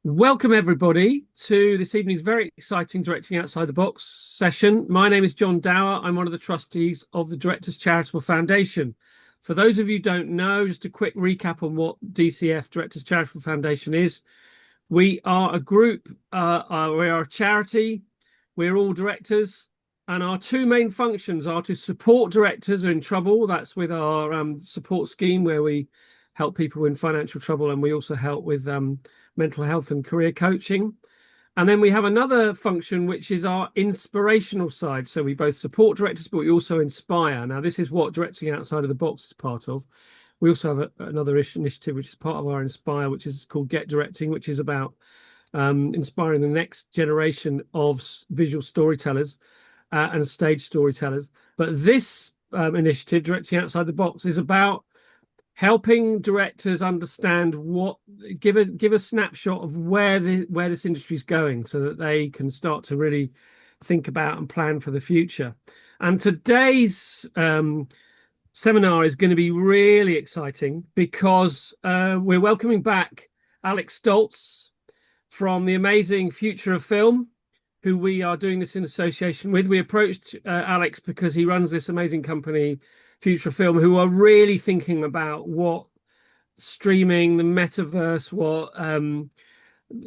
Welcome, everybody, to this evening's very exciting Directing Outside the Box session. My name is John Dower. I'm one of the trustees of the Directors Charitable Foundation. For those of you who don't know, just a quick recap on what DCF, Directors Charitable Foundation, is. We are a group, we are a charity, we're all directors, and our two main functions are to support directors who are in trouble. That's with our support scheme, where we help people in financial trouble, and we also help with mental health and career coaching. And then we have another function, which is our inspirational side. So we both support directors, but we also inspire. Now, this is what Directing Outside of the Box is part of. We also have another initiative, which is part of our Inspire, which is called Get Directing, which is about inspiring the next generation of visual storytellers and stage storytellers. But this initiative, Directing Outside the Box, is about helping directors understand give a snapshot of where this industry is going, so that they can start to really think about and plan for the future. And today's seminar is going to be really exciting because we're welcoming back Alex Stolz from the amazing Future of Film, who we are doing this in association with. We approached Alex because he runs this amazing company, Future Film, who are really thinking about what streaming, the metaverse, what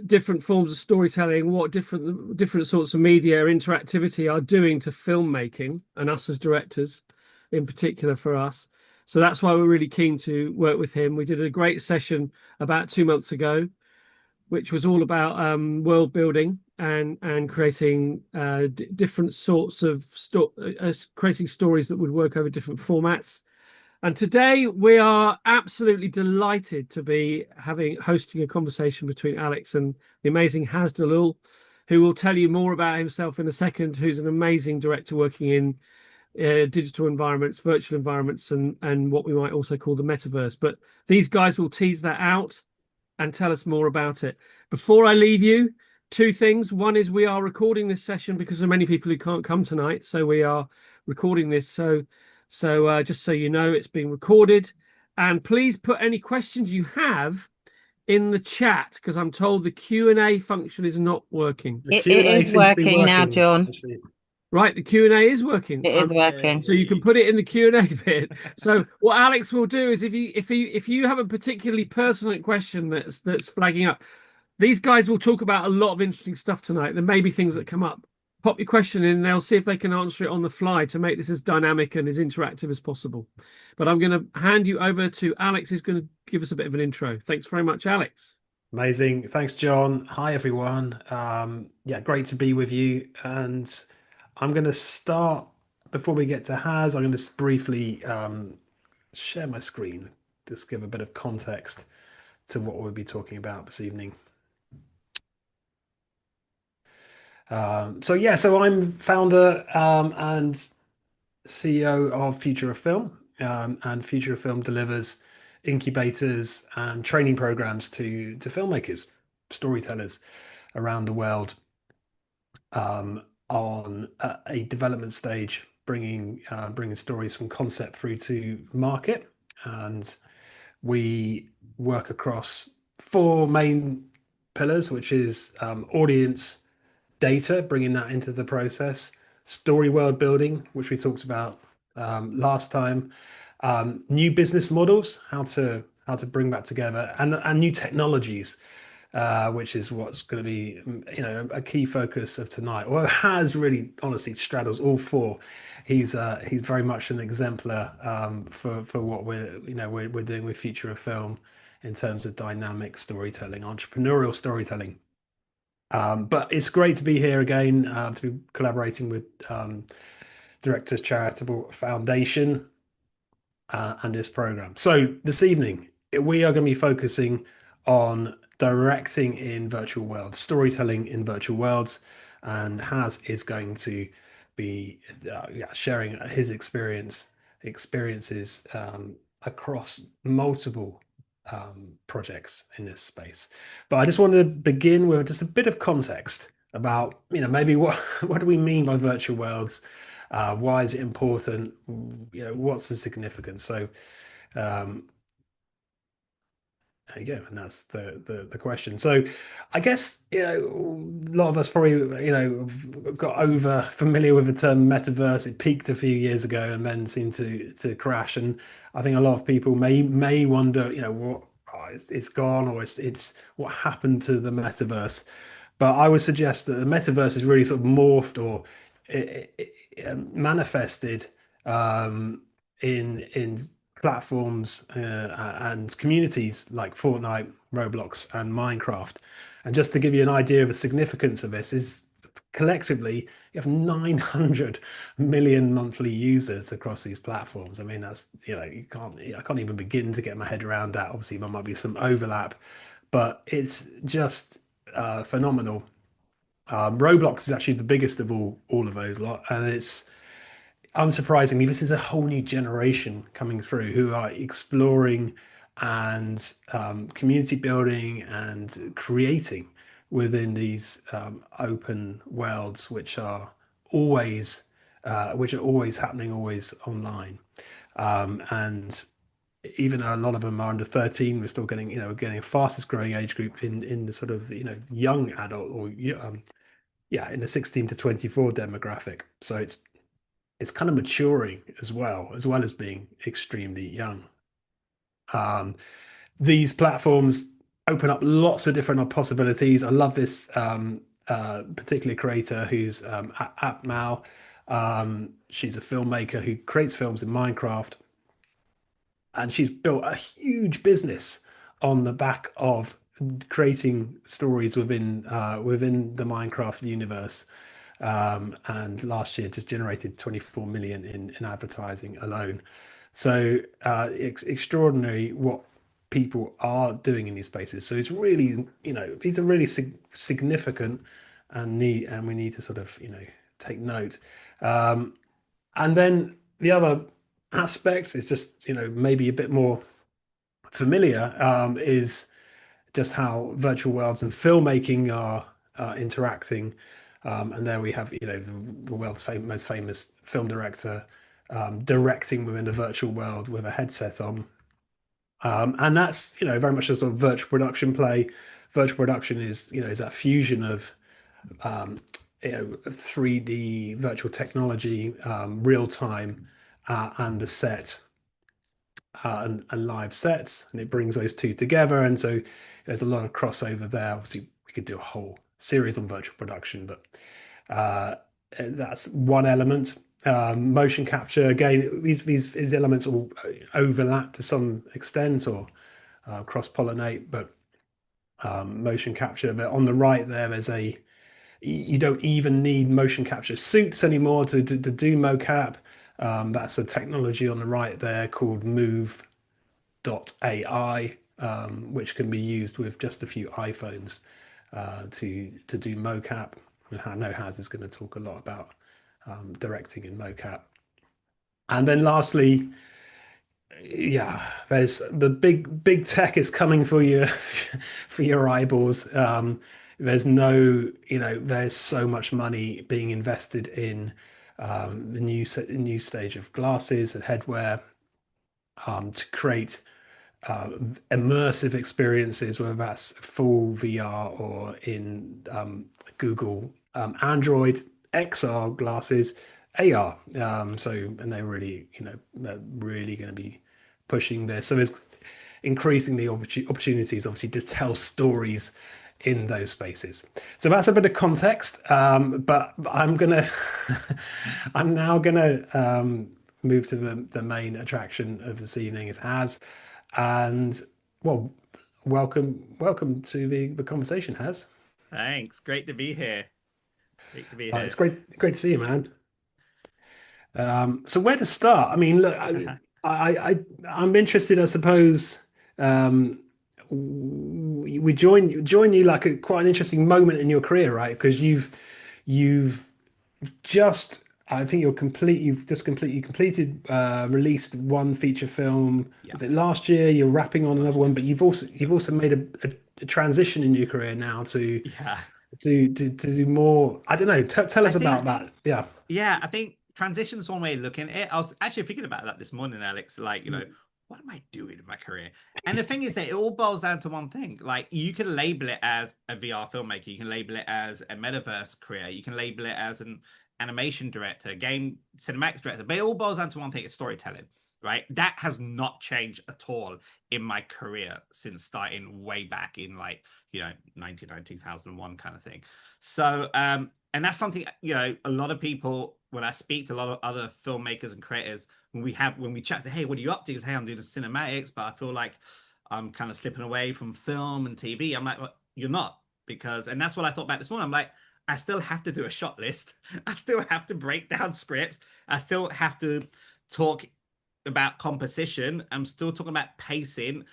different forms of storytelling, what different sorts of media interactivity are doing to filmmaking, and us as directors in particular for us. So that's why we're really keen to work with him. We did a great session about 2 months ago, which was all about world building and creating different sorts of creating stories that would work over different formats. And today we are absolutely delighted to be hosting a conversation between Alex and the amazing HaZ Dulull, who will tell you more about himself in a second, who's an amazing director working in digital environments, virtual environments, and what we might also call the metaverse. But these guys will tease that out and tell us more about it. Before I leave you, two things. One is we are recording this session because there are many people who can't come tonight. So we are recording this. So just so you know, it's being recorded. And please put any questions you have in the chat, because I'm told the Q&A function is not working. It is working now, John. Actually. Right, the Q&A is working. It is working. So you can put it in the Q&A bit. So what Alex will do is, if you have a particularly pertinent question that's flagging up, these guys will talk about a lot of interesting stuff tonight. There may be things that come up. Pop your question in, and they'll see if they can answer it on the fly to make this as dynamic and as interactive as possible. But I'm going to hand you over to Alex, who's going to give us a bit of an intro. Thanks very much, Alex. Amazing. Thanks, John. Hi, everyone. Yeah, great to be with you. And I'm going to start, before we get to HaZ, I'm going to just briefly share my screen, just give a bit of context to what we'll be talking about this evening. So I'm founder and CEO of Future of Film, and Future of Film delivers incubators and training programs to filmmakers, storytellers around the world on a development stage, bringing stories from concept through to market. And we work across four main pillars, which is audience data, bringing that into the process, story world building, which we talked about last time, new business models, how to bring that together, and new technologies, which is what's going to be, a key focus of tonight. Well, HaZ really, honestly, straddles all four. He's very much an exemplar for what we're doing with Future of Film in terms of dynamic storytelling, entrepreneurial storytelling. But it's great to be here again, to be collaborating with Directors Charitable Foundation and this program. So this evening, we are going to be focusing on directing in virtual worlds, storytelling in virtual worlds, and HaZ is going to be sharing his experiences across multiple projects in this space. But I just wanted to begin with just a bit of context about, maybe what do we mean by virtual worlds? Why is it important? What's the significance? So There you go, and that's the question. So, I guess a lot of us probably got over familiar with the term metaverse. It peaked a few years ago and then seemed to crash. And I think a lot of people may wonder, what it's gone, or it's what happened to the metaverse. But I would suggest that the metaverse is really sort of morphed or manifested in platforms and communities like Fortnite, Roblox, and Minecraft. And just to give you an idea of the significance of this, is collectively you have 900 million monthly users across these platforms. I mean, that's I can't even begin to get my head around that. Obviously, there might be some overlap, but it's just phenomenal. Roblox is actually the biggest of all of those lot, and it's unsurprisingly, this is a whole new generation coming through who are exploring and community building and creating within these open worlds, which are always happening, always online. And even though a lot of them are under 13, we're still getting, getting a fastest growing age group in the sort of, young adult or in the 16 to 24 demographic. So it's kind of maturing as well as being extremely young. These platforms open up lots of different possibilities. I love this particular creator who's at Mal. She's a filmmaker who creates films in Minecraft, and she's built a huge business on the back of creating stories within the Minecraft universe. And last year just generated 24 million in advertising alone. So extraordinary what people are doing in these spaces. So it's really, these are really significant and we need to sort of, take note. And then the other aspect is just, maybe a bit more familiar, is just how virtual worlds and filmmaking are interacting. And there we have, the world's most famous film director directing within a virtual world with a headset on. And that's, very much a sort of virtual production play. Virtual production is that fusion of 3D virtual technology, real time, and the set and live sets, and it brings those two together. And so there's a lot of crossover there. Obviously, we could do a whole series on virtual production, but that's one element. Motion capture, again, these elements all overlap to some extent or cross-pollinate, but motion capture. But on the right there's you don't even need motion capture suits anymore to do mocap. That's a technology on the right there called Move.ai, which can be used with just a few iPhones to do mocap. I know HaZ is going to talk a lot about directing in mocap. And then lastly, there's the big tech is coming for you for your eyeballs. There's there's so much money being invested in the new stage of glasses and headwear to create immersive experiences, whether that's full VR or in Google Android XR glasses, AR. And they're really, they're really going to be pushing this. So there's increasing the opportunities, obviously, to tell stories in those spaces. So that's a bit of context. But I'm now gonna move to the main attraction of this evening is HaZ, and well, welcome to the conversation, HaZ. Thanks. Great to be here. It's great to see you, man. So where to start? I mean, look, I'm interested, I suppose. We join you like quite an interesting moment in your career, right? Because you've just, I think you've just completed released one feature film. Yeah. Was it last year? You're wrapping on another one, but you've also made a transition in your career now to do more. I don't know. Tell us about that. Yeah, I think transition's one way of looking at it. I was actually thinking about that this morning, Alex. Like, what am I doing in my career? And the thing is that it all boils down to one thing. Like, you can label it as a VR filmmaker, you can label it as a metaverse career, you can label it as an animation director, game cinematics director, but it all boils down to one thing: it's storytelling, right? That has not changed at all in my career since starting way back in, like, 99, 2001 kind of thing. So and that's something, a lot of people, when I speak to a lot of other filmmakers and creators, when we chat, hey, what are you up to? Hey, I'm doing the cinematics, but I feel like I'm kind of slipping away from film and TV. I'm like, well, you're not, and that's what I thought about this morning. I'm like, I still have to do a shot list. I still have to break down scripts. I still have to talk about composition. I'm still talking about pacing.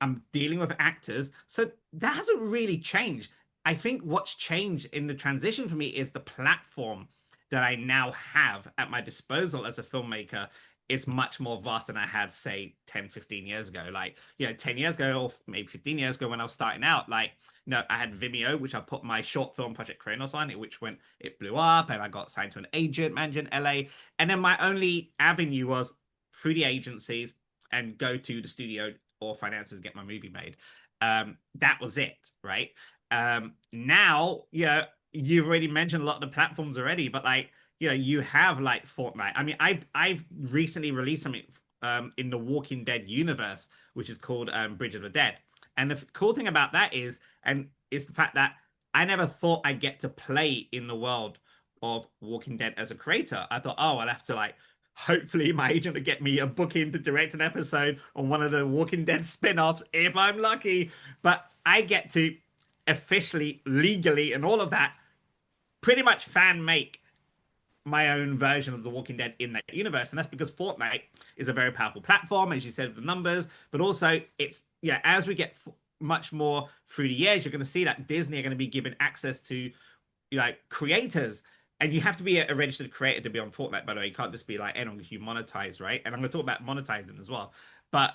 I'm dealing with actors. So that hasn't really changed. I think what's changed in the transition for me is the platform that I now have at my disposal as a filmmaker is much more vast than I had, say, 10, 15 years ago. Like, 10 years ago, or maybe 15 years ago when I was starting out, like, I had Vimeo, which I put my short film project Kronos on, it blew up, and I got signed to an agent manager in LA. And then my only avenue was through the agencies and go to the studio or finances, get my movie made. That was it, right? Now, you've already mentioned a lot of the platforms already, but like, you have like Fortnite. I mean, I've recently released something in the Walking Dead universe, which is called Bridge of the Dead. And the cool thing about that is the fact that I never thought I'd get to play in the world of Walking Dead as a creator. I thought, oh, I'll have to, like, hopefully my agent will get me a booking to direct an episode on one of the Walking Dead spin-offs if I'm lucky. But I get to officially, legally, and all of that, pretty much fan make my own version of The Walking Dead in that universe. And that's because Fortnite is a very powerful platform, as you said, with the numbers, but also it's, as we get much more through the years, you're going to see that Disney are going to be giving access to, like, creators. And you have to be a registered creator to be on Fortnite, by the way. You can't just be like anyone, because you monetize, right? And I'm going to talk about monetizing as well. But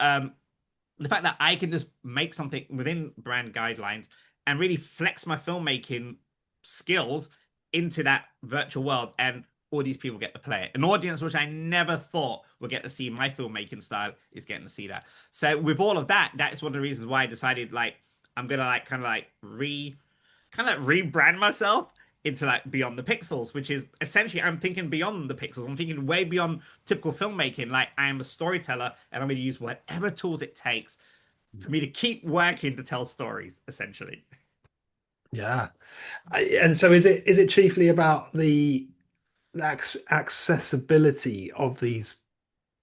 the fact that I can just make something within brand guidelines and really flex my filmmaking skills into that virtual world, and all these people get to play it. An audience which I never thought would get to see my filmmaking style is getting to see that. So with all of that, that's one of the reasons why I decided, like, I'm gonna, like, kind of rebrand myself into, like, Beyond the Pixels, which is essentially, I'm thinking beyond the pixels. I'm thinking way beyond typical filmmaking. Like, I am a storyteller, and I'm going to use whatever tools it takes for me to keep working to tell stories, essentially. Yeah. And so is it chiefly about the accessibility of these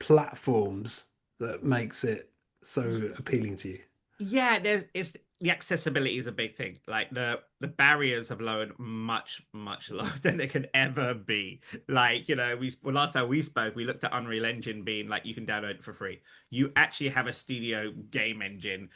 platforms that makes it so appealing to you? Yeah, the accessibility is a big thing. Like, the barriers have lowered much, much lower than they could ever be. Like, last time we spoke, we looked at Unreal Engine being like, you can download it for free. You actually have a studio game engine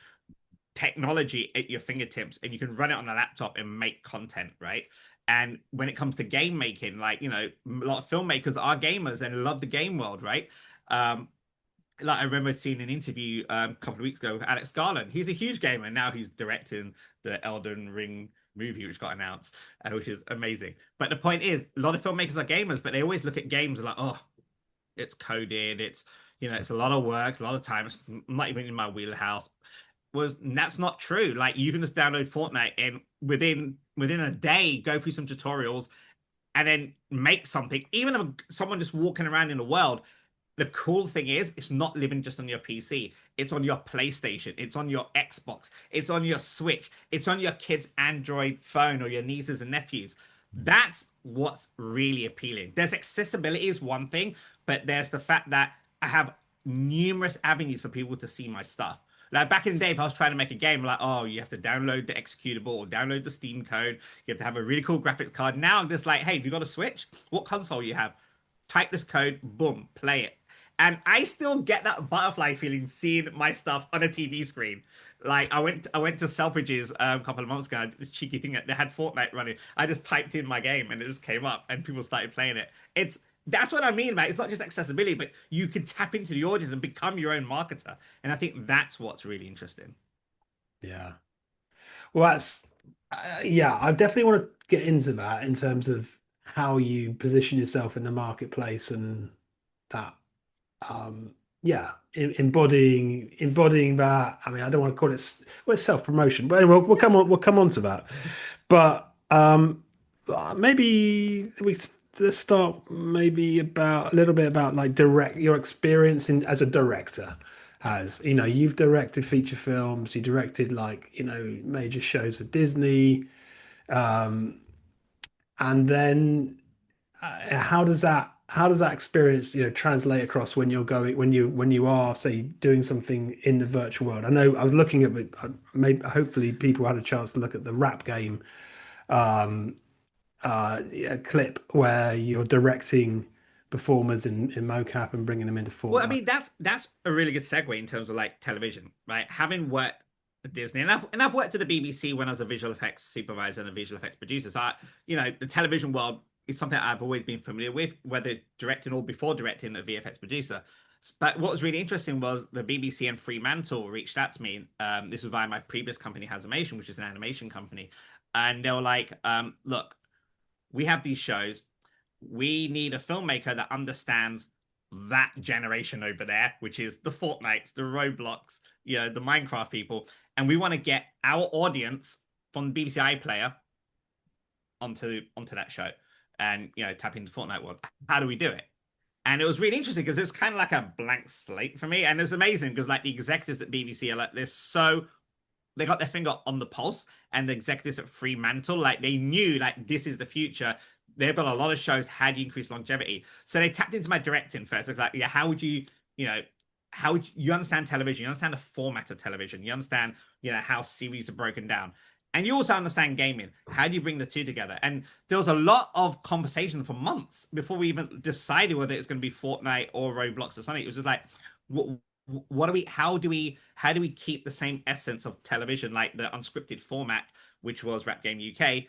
technology at your fingertips, and you can run it on a laptop and make content, right? And when it comes to game making, like, a lot of filmmakers are gamers and love the game world, right? Like, I remember seeing an interview a couple of weeks ago with Alex Garland. He's a huge gamer, and now he's directing the Elden Ring movie, which got announced, which is amazing. But the point is, a lot of filmmakers are gamers, but they always look at games and like, oh, it's coded, it's a lot of work, a lot of time, it's not even in my wheelhouse. That's not true. Like, you can just download Fortnite and within a day go through some tutorials and then make something. Even if someone just walking around in the world, the cool thing is, it's not living just on your PC. It's on your PlayStation. It's on your Xbox. It's on your Switch. It's on your kid's Android phone or your nieces and nephews. That's what's really appealing. There's accessibility is one thing, but there's the fact that I have numerous avenues for people to see my stuff. Like, back in the day, if I was trying to make a game, like, oh, you have to download the executable or download the Steam code. You have to have a really cool graphics card. Now I'm just like, hey, have you got a Switch? What console you have? Type this code, boom, play it. And I still get that butterfly feeling seeing my stuff on a TV screen. Like, I went to Selfridges a couple of months ago. This cheeky thing that they had Fortnite running. I just typed in my game and it just came up and people started playing it. That's what I mean, man. It's not just accessibility, but you can tap into the audience and become your own marketer. And I think that's what's really interesting. Yeah. Well, that's I definitely want to get into that in terms of how you position yourself in the marketplace and that yeah, embodying that. I mean, I don't want to call it, well, it's self-promotion, but anyway, we'll come on to that. But maybe let's start maybe about a little bit about like your experience as a director. Has, you've directed feature films, you directed, like, major shows for Disney, um, and then how does that experience, translate across when you're going when you are, say, doing something in the virtual world? I know I was looking at maybe hopefully people had a chance to look at the rap game um yeah, clip where you're directing performers in mocap and bringing them into Well, I Fortnite. mean, that's a really good segue in terms of like television, right? Having worked at Disney, and I've worked at the BBC when I was a visual effects supervisor and a visual effects producer. So the television world is something I've always been familiar with, whether directing or before directing a VFX producer. But what was really interesting was the BBC and Fremantle reached out to me. This was via my previous company, HaZimation, which is an animation company, and they were like, "Look, we have these shows. We need a filmmaker that understands that generation over there, which is the Fortnites, the Roblox, the Minecraft people, and we want to get our audience from the BBC iPlayer onto that show, and tap into Fortnite world. How do we do it?" And it was really interesting because it's kind of like a blank slate for me, and it was amazing because like the executives at BBC are like they got their finger on the pulse, and the executives at Fremantle, like, they knew like this is the future. They've got a lot of shows. How do you increase longevity? So they tapped into my directing first. It's like, yeah, how would you, how would you understand television? You understand the format of television. You understand, how series are broken down. And you also understand gaming. How do you bring the two together? And there was a lot of conversation for months before we even decided whether it was going to be Fortnite or Roblox or something. It was just like, what do we how do we keep the same essence of television, like the unscripted format, which was Rap Game UK,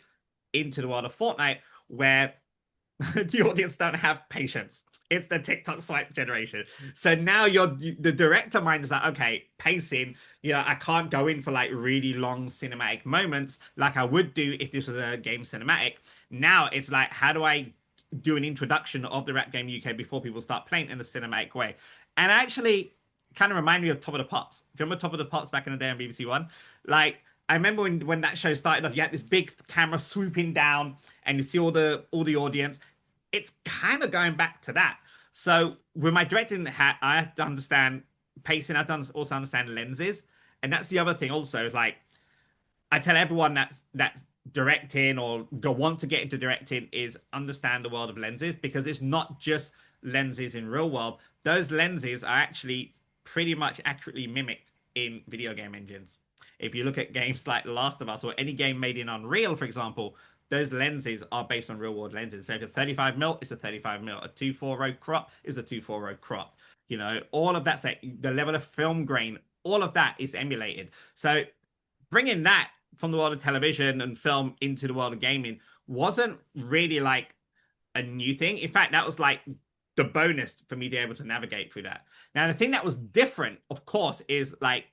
into the world of Fortnite, where the audience don't have patience. It's the TikTok swipe generation. So now the director mind is like, okay, pacing, I can't go in for like really long cinematic moments like I would do if this was a game cinematic. Now it's like, how do I do an introduction of the Rap Game UK before people start playing in a cinematic way? And actually kind of remind me of Top of the Pops. Do you remember Top of the Pops back in the day on BBC One? Like, I remember when that show started off, you had this big camera swooping down, and you see all the audience. It's kind of going back to that. So with my directing hat, I have to understand pacing. I have to also understand lenses, and that's the other thing. Also, like, I tell everyone that's directing or want to get into directing is understand the world of lenses, because it's not just lenses in real world. Those lenses are actually pretty much accurately mimicked in video game engines. If you look at games like The Last of Us or any game made in Unreal, for example, those lenses are based on real world lenses. So if it's 35 mil, it's a 35 mil. A 2.4 row crop is a 2.4 row crop. All of that's like the level of film grain, all of that is emulated. So bringing that from the world of television and film into the world of gaming wasn't really like a new thing. In fact, that was like the bonus for me to be able to navigate through that. Now, the thing that was different, of course, is like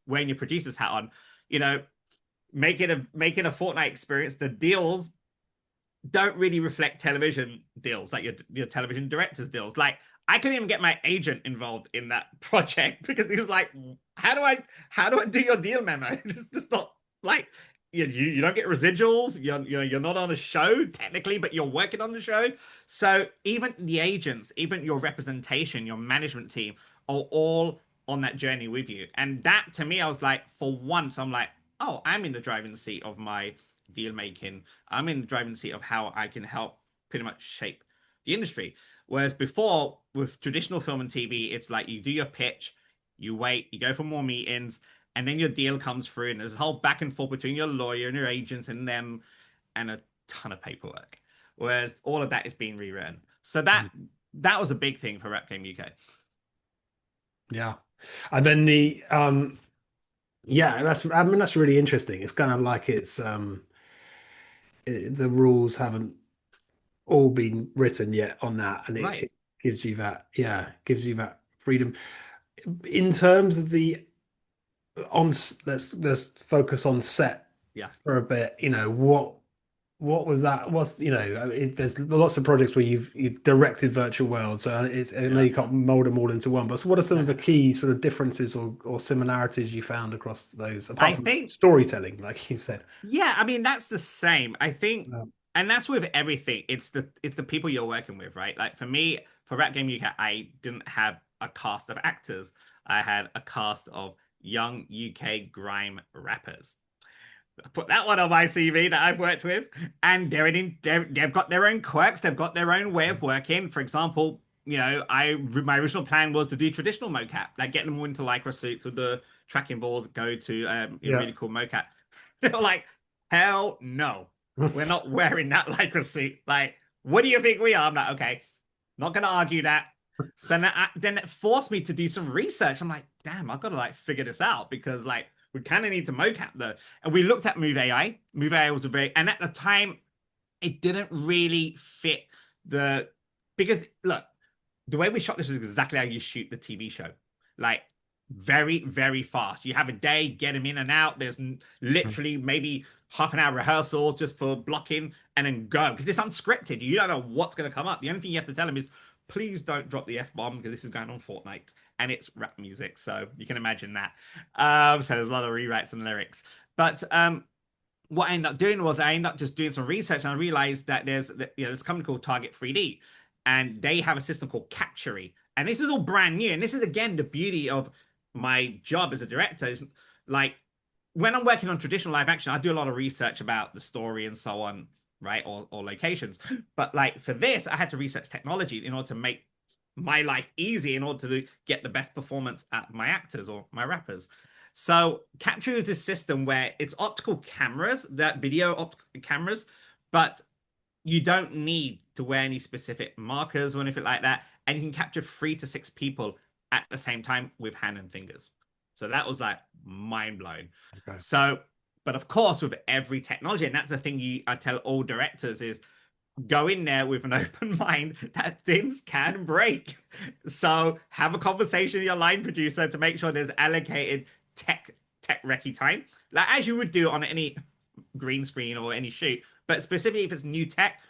wearing your producer's hat on, making a Fortnite experience. The deals don't really reflect television deals, like your television director's deals. Like, I couldn't even get my agent involved in that project because he was like, how do I do your deal memo? It's just not like, you don't get residuals. You're not on a show technically, but you're working on the show. So even the agents, even your representation, your management team are all on that journey with you. And that, to me, I was like, for once, I'm like, oh, I'm in the driving seat of my deal making. I'm in the driving seat of how I can help pretty much shape the industry. Whereas before, with traditional film and TV, it's like you do your pitch, you wait, you go for more meetings, and then your deal comes through, and there's a whole back and forth between your lawyer and your agents and them, and a ton of paperwork. Whereas all of that is being rewritten. So that was a big thing for Rap Game UK. Yeah. And then that's really interesting. It's kind of like the rules haven't all been written yet on that, and it gives you that freedom. In terms of let's focus on set Yeah. for a bit. what was that? What's there's lots of projects where you've directed virtual worlds, and I know you can't mold them all into one. But so what are some of the key sort of differences or similarities you found across those, apart from storytelling, like you said? Yeah, I mean that's the same. I think, Yeah. and that's with everything. It's the people you're working with, right? Like for me, for Rap Game UK, I didn't have a cast of actors. I had a cast of young UK grime rappers. Put that one on my CV that I've worked with, and they've got their own quirks. They've got their own way of working. For example, my original plan was to do traditional mocap, like get them all into lycra suits with the tracking balls, go to really cool mocap. They were like, hell no, we're not wearing that lycra suit. Like, what do you think we are? I'm like, okay, not gonna argue that. So then it forced me to do some research. I'm like, damn, I've got to like figure this out because like we kind of need to mocap though. And we looked at Move AI. Move AI was and at the time, it didn't really fit because look, the way we shot this was exactly how you shoot the TV show. Like very, very fast. You have a day, get them in and out. There's literally maybe half an hour rehearsal just for blocking and then go because it's unscripted. You don't know what's going to come up. The only thing you have to tell them is, please don't drop the F-bomb because this is going on Fortnite and it's rap music. So you can imagine that. So there's a lot of rewrites and lyrics. But what I ended up doing was I ended up just doing some research and I realized that there's this company called Target 3D and they have a system called Captury. And this is all brand new. And this is, again, the beauty of my job as a director is like when I'm working on traditional live action, I do a lot of research about the story and so on, right? Or locations. But like for this, I had to research technology in order to make my life easy in order to get the best performance at my actors or my rappers. So Capture is a system where it's optical cameras, that video optical cameras, but you don't need to wear any specific markers or anything like that. And you can capture 3 to 6 people at the same time with hand and fingers. So that was like mind blowing. Okay. So, but of course, with every technology, and that's the thing I tell all directors is go in there with an open mind that things can break. So have a conversation with your line producer to make sure there's allocated tech recce time, like as you would do on any green screen or any shoot. But specifically if it's new tech,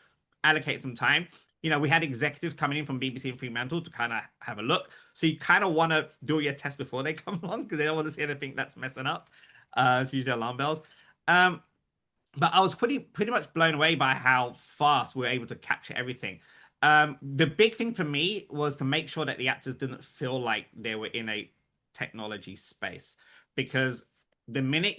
allocate some time. We had executives coming in from BBC and Fremantle to kind of have a look. So you kind of want to do your test before they come along because they don't want to see anything that's messing up. It's usually alarm bells. But I was pretty much blown away by how fast we were able to capture everything. The big thing for me was to make sure that the actors didn't feel like they were in a technology space, because the minute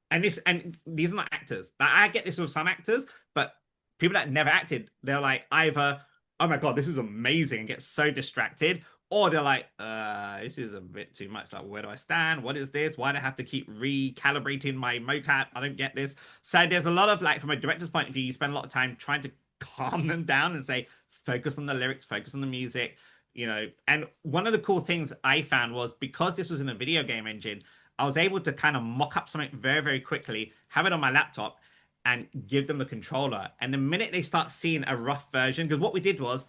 and these are not actors. I get this with some actors, but people that never acted, they're like either, oh my god, this is amazing, and get so distracted, or they're like, this is a bit too much. Like, where do I stand? What is this? Why do I have to keep recalibrating my mocap? I don't get this. So there's a lot of, like, from a director's point of view, you spend a lot of time trying to calm them down and say, focus on the lyrics, focus on the music, And one of the cool things I found was because this was in a video game engine, I was able to kind of mock up something very, very quickly, have it on my laptop, and give them a controller. And the minute they start seeing a rough version, because what we did was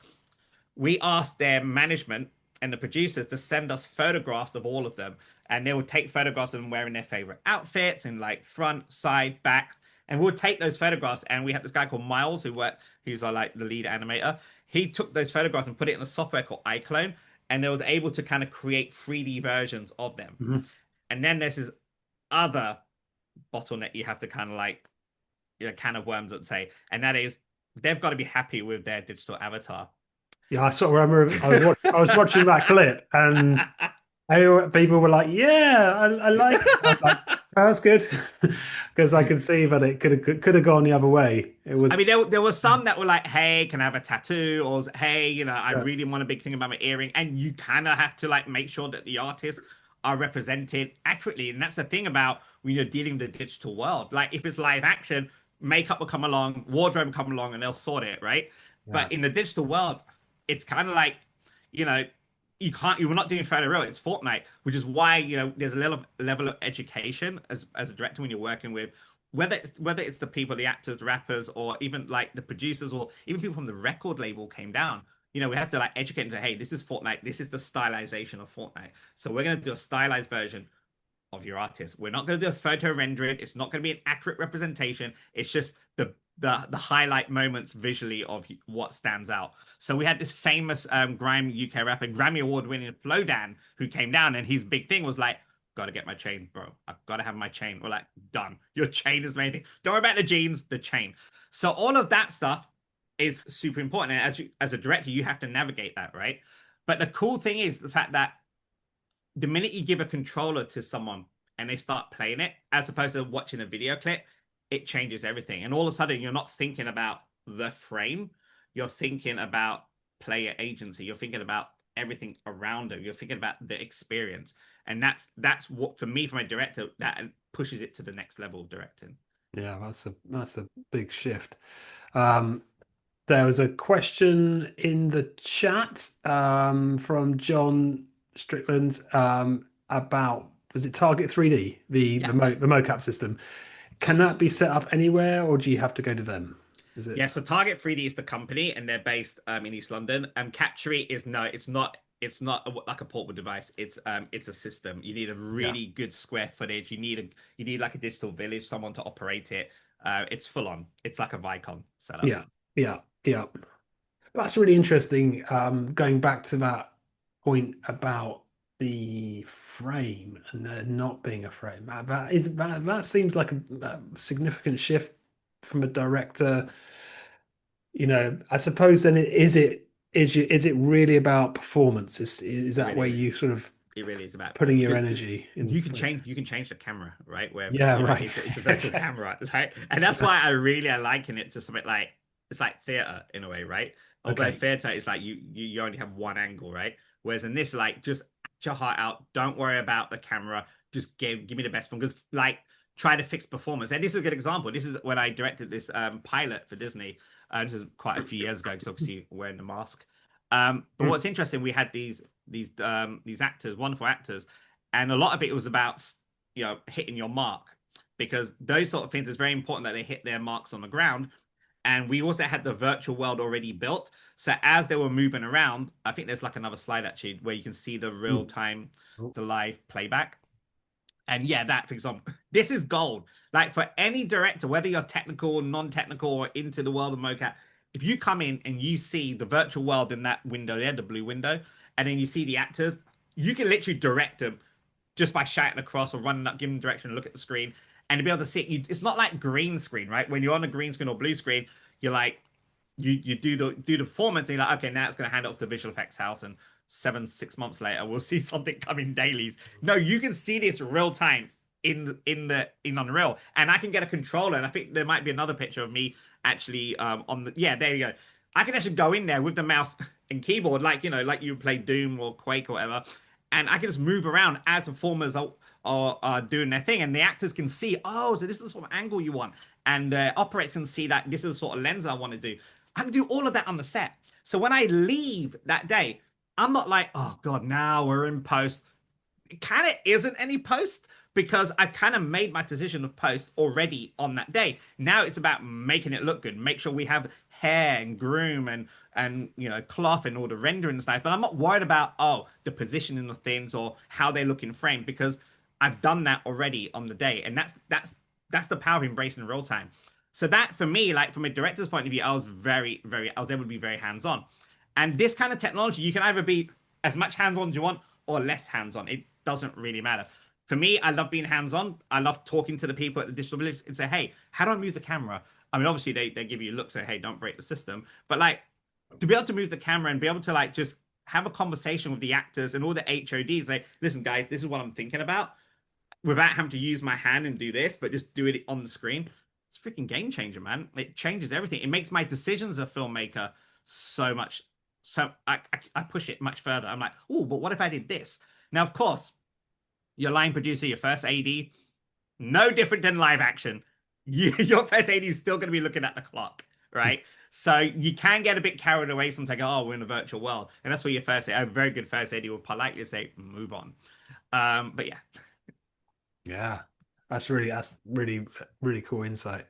we asked their management and the producers to send us photographs of all of them, and they would take photographs of them wearing their favorite outfits and like front, side, back, and we'll take those photographs. And we have this guy called Miles he's like the lead animator. He took those photographs and put it in a software called iClone, and they was able to kind of create 3D versions of them. Mm-hmm. And then there's this other bottleneck you have to kind of like, can of worms, let's say, and that is they've got to be happy with their digital avatar. Yeah, I sort of remember I was watching that clip and people were like, "Yeah, I like it." I was like, "Oh, that's good," because I could see that it could have gone the other way. It was. I mean, there was some that were like, "Hey, can I have a tattoo?" Or "Hey, I really want a big thing about my earring," and you kind of have to like make sure that the artists are represented accurately, and that's the thing about when you're dealing with the digital world. Like if it's live action, makeup will come along, wardrobe will come along, and they'll sort it, right? Yeah. But in the digital world, it's kind of like, you're not doing photo real. It's Fortnite, which is why, there's a level of education as a director when you're working with, whether it's the people, the actors, the rappers, or even like the producers, or even people from the record label came down. We have to like educate them to, hey, this is Fortnite. This is the stylization of Fortnite. So we're going to do a stylized version of your artist. We're not going to do a photo rendering. It's not going to be an accurate representation. It's just the the highlight moments visually of what stands out. So we had this famous grime UK rapper, Grammy Award winning Flowdan, who came down, and his big thing was like, gotta get my chain, bro. I've got to have my chain. We're like, done. Your chain is amazing. Don't worry about the jeans, the chain. So all of that stuff is super important. And as a director, you have to navigate that, right? But the cool thing is the fact that the minute you give a controller to someone and they start playing it, as opposed to watching a video clip, it changes everything. And all of a sudden, you're not thinking about the frame. You're thinking about player agency. You're thinking about everything around them. You're thinking about the experience. And that's what, for me, from a director, that pushes it to the next level of directing. Yeah, that's a big shift. There was a question in the chat from John Strickland about, was it Target 3D, the mocap system? Can that be set up anywhere, or do you have to go to them? Is it? Yeah, so Target 3D is the company, and they're based in East London. Capture is it's not like a portable device. It's a system. You need a really good square footage. You need like a digital village, someone to operate it. It's full on. It's like a Vicon setup. Yeah. That's really interesting. Going back to that point about the frame and there not being a frame, that seems like a significant shift from a director. I suppose then is it really about performance? Is that where you sort of? It really is about putting your energy in. You can change the camera, right? Where right. It's a virtual camera, right? And that's why I really liken it to something like, it's like theater in a way, right? Although theater is like you only have one angle, right? Whereas in this, like, just act your heart out. Don't worry about the camera. Just give me the best one, because like, try to fix performance. And this is a good example. This is when I directed this pilot for Disney. This is quite a few years ago, because obviously wearing the mask. But what's interesting, we had these actors, wonderful actors, and a lot of it was about hitting your mark, because those sort of things, is very important that they hit their marks on the ground. And we also had the virtual world already built. So as they were moving around, I think there's like another slide actually where you can see the real time, the live playback. And yeah, that, for example, this is gold. Like, for any director, whether you're technical, non-technical, or into the world of mocap, if you come in and you see the virtual world in that window there, the blue window, and then you see the actors, you can literally direct them just by shouting across or running up, giving them direction, look at the screen, and to be able to see it. It's not like green screen, right? When you're on a green screen or blue screen, you're like, you do the performance, and you're like, okay, now it's going to hand it off to visual effects house, and 6 months later, we'll see something come in dailies. No, you can see this real time in Unreal, and I can get a controller, and I think there might be another picture of me actually there you go. I can actually go in there with the mouse and keyboard, like you play Doom or Quake or whatever, and I can just move around as performers are doing their thing, and the actors can see, so this is the sort of angle you want, and operators can see that this is the sort of lens I want to do. I can do all of that on the set. So when I leave that day, I'm not like, oh God, now we're in post. It kind of isn't any post, because I've kind of made my decision of post already on that day. Now it's about making it look good, make sure we have hair and groom and cloth and all the rendering and stuff. But I'm not worried about the positioning of things or how they look in frame, because I've done that already on the day. And that's the power of embracing real time. So that, for me, like, from a director's point of view, I was able to be very hands-on. And this kind of technology, you can either be as much hands-on as you want or less hands-on. It doesn't really matter. For me, I love being hands-on. I love talking to the people at the digital village and say, hey, how do I move the camera? I mean, obviously, they give you a look, say, hey, don't break the system. But, like, to be able to move the camera and be able to, like, just have a conversation with the actors and all the HODs, like, listen, guys, this is what I'm thinking about, without having to use my hand and do this, but just do it on the screen. It's a freaking game changer, man. It changes everything. It makes my decisions as a filmmaker so much. So I push it much further. I'm like, but what if I did this? Now, of course, your line producer, your first AD, no different than live action. Your first AD is still going to be looking at the clock, right? So you can get a bit carried away sometimes. We're in a virtual world. And that's where your a very good first AD will politely say, move on. But yeah. Yeah, that's really, really cool insight.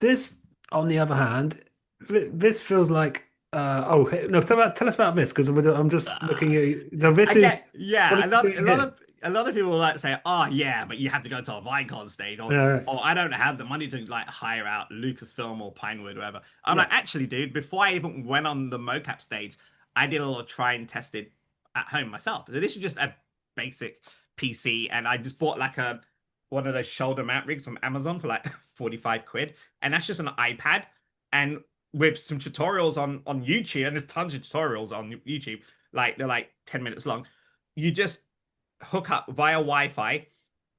This, on the other hand, this feels like tell us about this, because I'm just looking at. So this is a lot of a lot of people like say, "Oh yeah, but you have to go to a Vicon stage," or Yeah. "Oh, I don't have the money to like hire out Lucasfilm or Pinewood, or whatever." I'm Yeah. like, actually, dude, before I even went on the mocap stage, I did a little try and test it at home myself. So this is just a basic PC, and I just bought like one of those shoulder mount rigs from Amazon for like 45 quid, and that's just an iPad, and with some tutorials on YouTube, and there's tons of tutorials on YouTube, like they're like 10 minutes long. You just hook up via Wi-Fi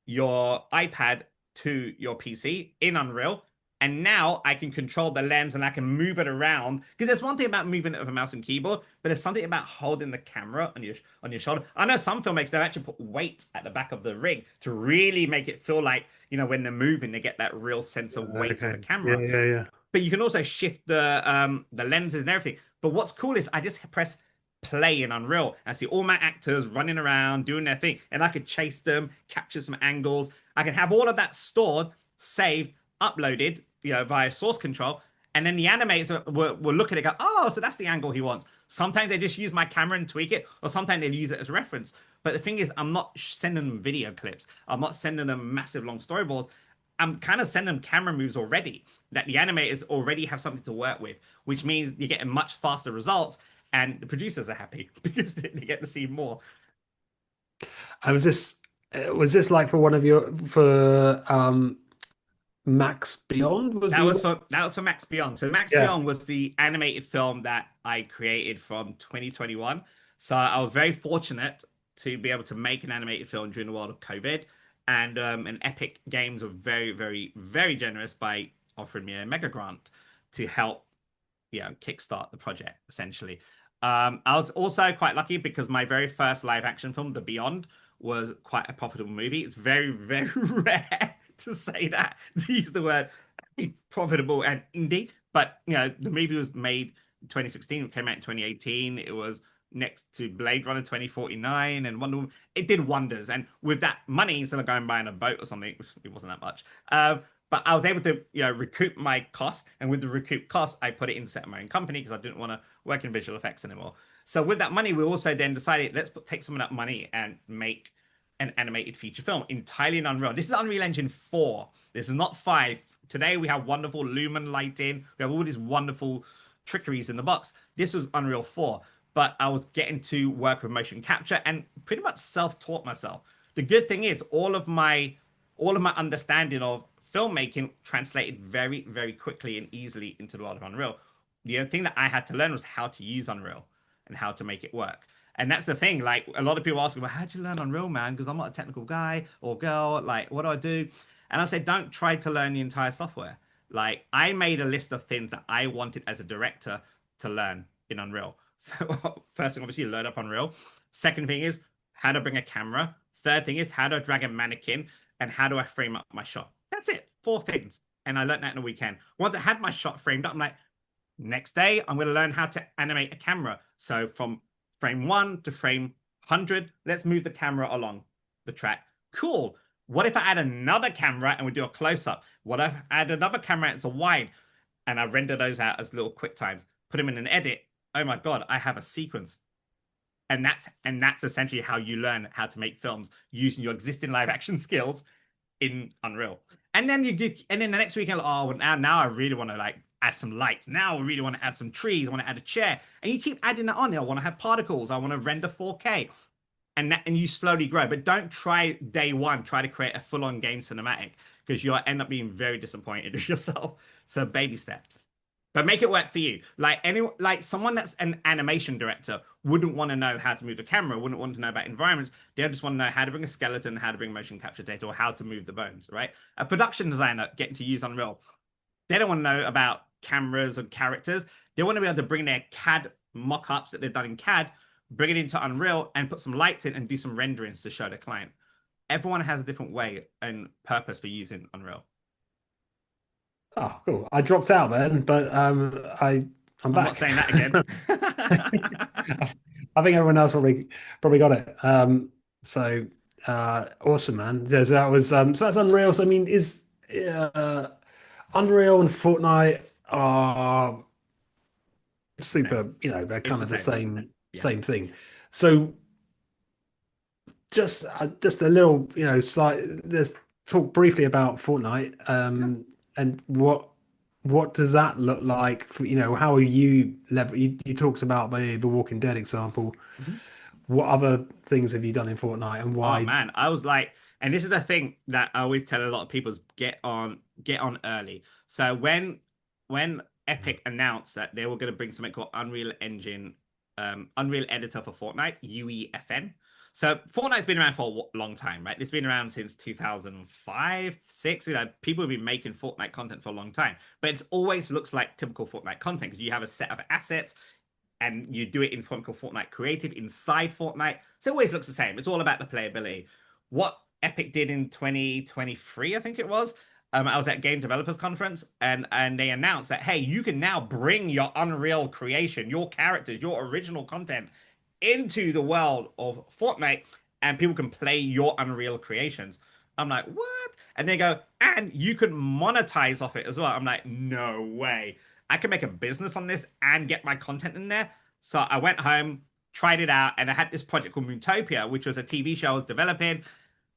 your iPad to your PC in Unreal, and now I can control the lens and I can move it around. Because there's one thing about moving it with a mouse and keyboard, but there's something about holding the camera on your shoulder. I know some filmmakers, they actually put weight at the back of the rig to really make it feel like, when they're moving, they get that real sense of weight of the camera. Yeah. But you can also shift the lenses and everything. But what's cool is I just press play in Unreal and see all my actors running around doing their thing, and I could chase them, capture some angles. I can have all of that stored, saved, uploaded, via source control, and then the animators will look at it and go, oh, so that's the angle he wants. Sometimes they just use my camera and tweak it, or sometimes they use it as reference. But the thing is, I'm not sending them video clips. I'm not sending them massive long storyboards. I'm kind of sending them camera moves already that the animators already have something to work with, which means you're getting much faster results, and the producers are happy because they get to see more. Was this like for Max Beyond? That was for Max Beyond. So Max Beyond was the animated film that I created from 2021. So I was very fortunate to be able to make an animated film during the world of COVID. And Epic Games were very, very, very generous by offering me a mega grant to help, kickstart the project, essentially. I was also quite lucky because my very first live action film, The Beyond, was quite a profitable movie. It's very, very rare to say that, to use the word profitable and indie. But, the movie was made in 2016. It came out in 2018. It was next to Blade Runner 2049 and Wonder Woman. It did wonders. And with that money, instead of going buying a boat or something, it wasn't that much. But I was able to, recoup my costs. And with the recoup costs, I put it in set my own company because I didn't want to work in visual effects anymore. So with that money, we also then decided, let's take some of that money and make an animated feature film entirely in Unreal. This is Unreal Engine 4. This is not 5. Today, we have wonderful lumen lighting. We have all these wonderful trickeries in the box. This was Unreal 4. But I was getting to work with motion capture and pretty much self-taught myself. The good thing is all of my understanding of filmmaking translated very, very quickly and easily into the world of Unreal. The other thing that I had to learn was how to use Unreal and how to make it work. And that's the thing. Like, a lot of people ask me, well, how'd you learn Unreal, man? Because I'm not a technical guy or girl. Like, what do I do? And I say, don't try to learn the entire software. Like, I made a list of things that I wanted as a director to learn in Unreal. First thing, obviously, load up Unreal. Second thing is how to bring a camera. Third thing is how to drag a mannequin, and how do I frame up my shot. That's it. 4 things. And I learned that in a weekend. Once I had my shot framed up, I'm like, next day, I'm going to learn how to animate a camera. So from frame 1 to frame 100, let's move the camera along the track. Cool. What if I add another camera and we do a close-up? What if I add another camera and it's a wide? And I render those out as little quick times. Put them in an edit. Oh my God, I have a sequence. And that's essentially how you learn how to make films using your existing live action skills in Unreal. And then the next weekend, now I really want to like add some lights. Now I really want to add some trees. I want to add a chair. And you keep adding that on. I want to have particles. I want to render 4K. And you slowly grow. But don't try day one, try to create a full-on game cinematic, because you'll end up being very disappointed with yourself. So baby steps. But make it work for you. Like someone that's an animation director wouldn't want to know how to move the camera, wouldn't want to know about environments. They just want to know how to bring a skeleton, how to bring motion capture data, or how to move the bones, right? A production designer getting to use Unreal, they don't want to know about cameras and characters. They want to be able to bring their CAD mock-ups that they've done in CAD, bring it into Unreal and put some lights in and do some renderings to show the client. Everyone has a different way and purpose for using Unreal. Oh, cool. I dropped out, man, but I'm back. I'm not saying that again. I think everyone else probably got it. So awesome, man. Yeah, so that was so that's Unreal. So I mean, is Unreal and Fortnite are super, they're kind of the same thing. So just a little, let's talk briefly about Fortnite, and what does that look like for, how are you level? You talked about the Walking Dead example. Mhm. What other things have you done in Fortnite, and Oh why? man, I was like, and this is the thing that I always tell a lot of people is get on early. So when Epic announced that they were going to bring something called Unreal Editor for Fortnite, UEFN. So Fortnite's been around for a long time, right? It's been around since 2005, 6. People have been making Fortnite content for a long time, but it always looks like typical Fortnite content because you have a set of assets and you do it in something called Fortnite Creative inside Fortnite. So it always looks the same. It's all about the playability. What Epic did in 2023, I think it was. I was at Game Developers Conference, and they announced that, hey, you can now bring your Unreal creation, your characters, your original content into the world of Fortnite, and people can play your Unreal creations. I'm like, what? And they go, and you can monetize off it as well. I'm like, no way. I can make a business on this and get my content in there. So I went home, tried it out, and I had this project called Mootopia, which was a TV show I was developing.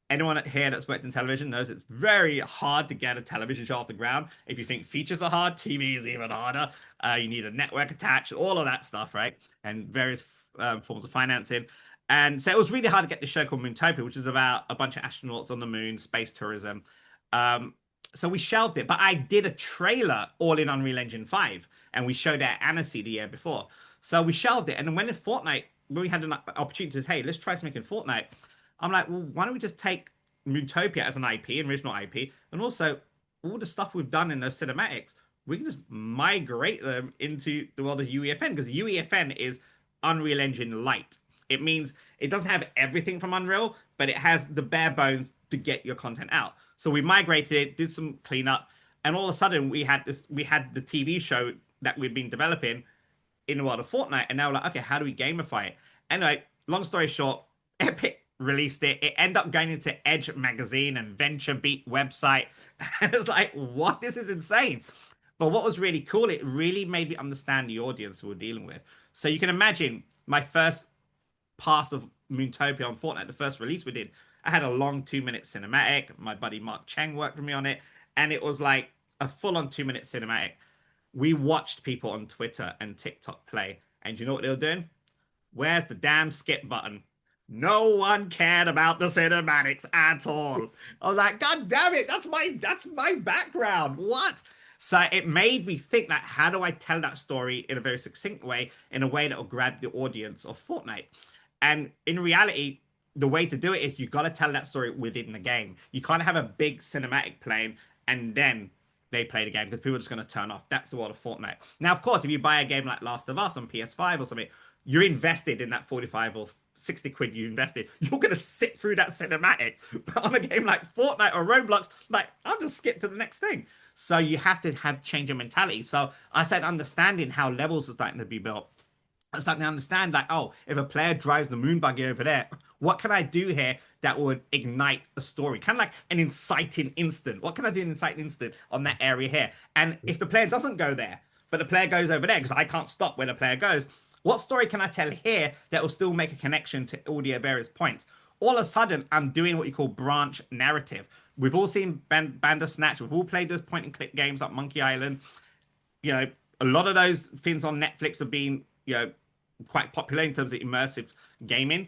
Anyone here that's worked in television knows it's very hard to get a television show off the ground. If you think features are hard, TV is even harder. You need a network attached, all of that stuff, right? And various forms of financing. And so it was really hard to get this show called Moontopia, which is about a bunch of astronauts on the moon, space tourism. So we shelved it, but I did a trailer all in Unreal Engine 5, and we showed it at Annecy the year before. So we shelved it, and then when in Fortnite, when we had an opportunity to, hey, let's try something in Fortnite, I'm like, well, why don't we just take Moontopia as an IP, an original IP, and also all the stuff we've done in those cinematics, we can just migrate them into the world of UEFN, because UEFN is Unreal Engine Lite. It means it doesn't have everything from Unreal, but it has the bare bones to get your content out. So we migrated it, did some cleanup, and all of a sudden we had the TV show that we've been developing in the world of Fortnite, and now we're like, okay, how do we gamify it? Anyway, long story short, Epic released it. It ended up going into Edge magazine and Venture Beat website. And it's like, what? This is insane. But what was really cool, it really made me understand the audience we're dealing with. So you can imagine my first pass of Moontopia on Fortnite, the first release we did, I had a long 2-minute cinematic. My buddy Mark Cheng worked with me on it. And it was like a full-on 2-minute cinematic. We watched people on Twitter and TikTok play. And you know what they were doing? Where's the damn skip button? No one cared about the cinematics at all. I was like, God damn it, that's my background. What? So it made me think, like, how do I tell that story in a very succinct way, in a way that will grab the audience of Fortnite? And in reality, the way to do it is you got to tell that story within the game. You can't have a big cinematic playing and then they play the game, because people are just going to turn off. That's the world of Fortnite. Now, of course, if you buy a game like Last of Us on PS5 or something, you're invested in that 45 or 60 quid you invested. You're going to sit through that cinematic. But on a game like Fortnite or Roblox, like, I'll just skip to the next thing. So you have to change your mentality. So I said understanding how levels are starting to be built. I'm starting to understand, like, oh, if a player drives the moon buggy over there, what can I do here that would ignite a story? Kind of like an inciting instant. What can I do in an inciting instant on that area here? And if the player doesn't go there, but the player goes over there, because I can't stop where the player goes, what story can I tell here that will still make a connection to all the various points? All of a sudden, I'm doing what you call branch narrative. We've all seen Bandersnatch. We've all played those point-and-click games like Monkey Island. You know, a lot of those things on Netflix have been, quite popular in terms of immersive gaming.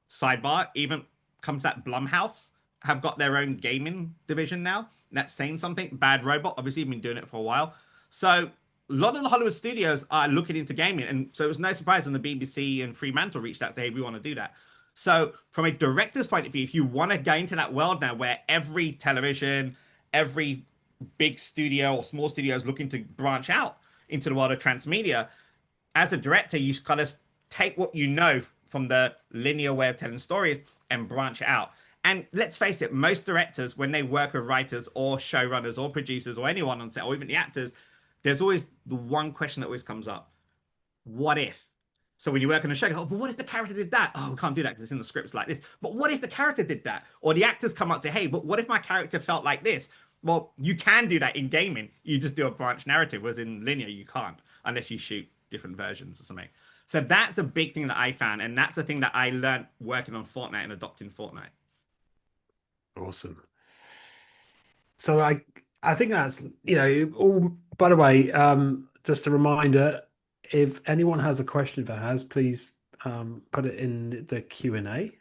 Sidebar, even comes that Blumhouse have got their own gaming division now. That's saying something. Bad Robot, obviously, been doing it for a while. So a lot of the Hollywood studios are looking into gaming. And so it was no surprise when the BBC and Fremantle reached out and said, hey, we want to do that. So from a director's point of view, if you want to go into that world now where every television, every big studio or small studio is looking to branch out into the world of transmedia, as a director, you got to take what you know from the linear way of telling stories and branch out. And let's face it, most directors, when they work with writers or showrunners or producers or anyone on set, or even the actors, there's always the one question that always comes up. What if? So when you work on a show, you go, oh, but what if the character did that? Oh, we can't do that because it's in the scripts like this. But what if the character did that? Or the actors come up to, hey, but what if my character felt like this? Well, you can do that in gaming. You just do a branch narrative, whereas in linear, you can't, unless you shoot different versions or something. So that's a big thing that I found, and that's the thing that I learned working on Fortnite and adopting Fortnite. Awesome. So I think that's, all. By the way, just a reminder, if anyone has a question for HaZ, please put it in the Q&A.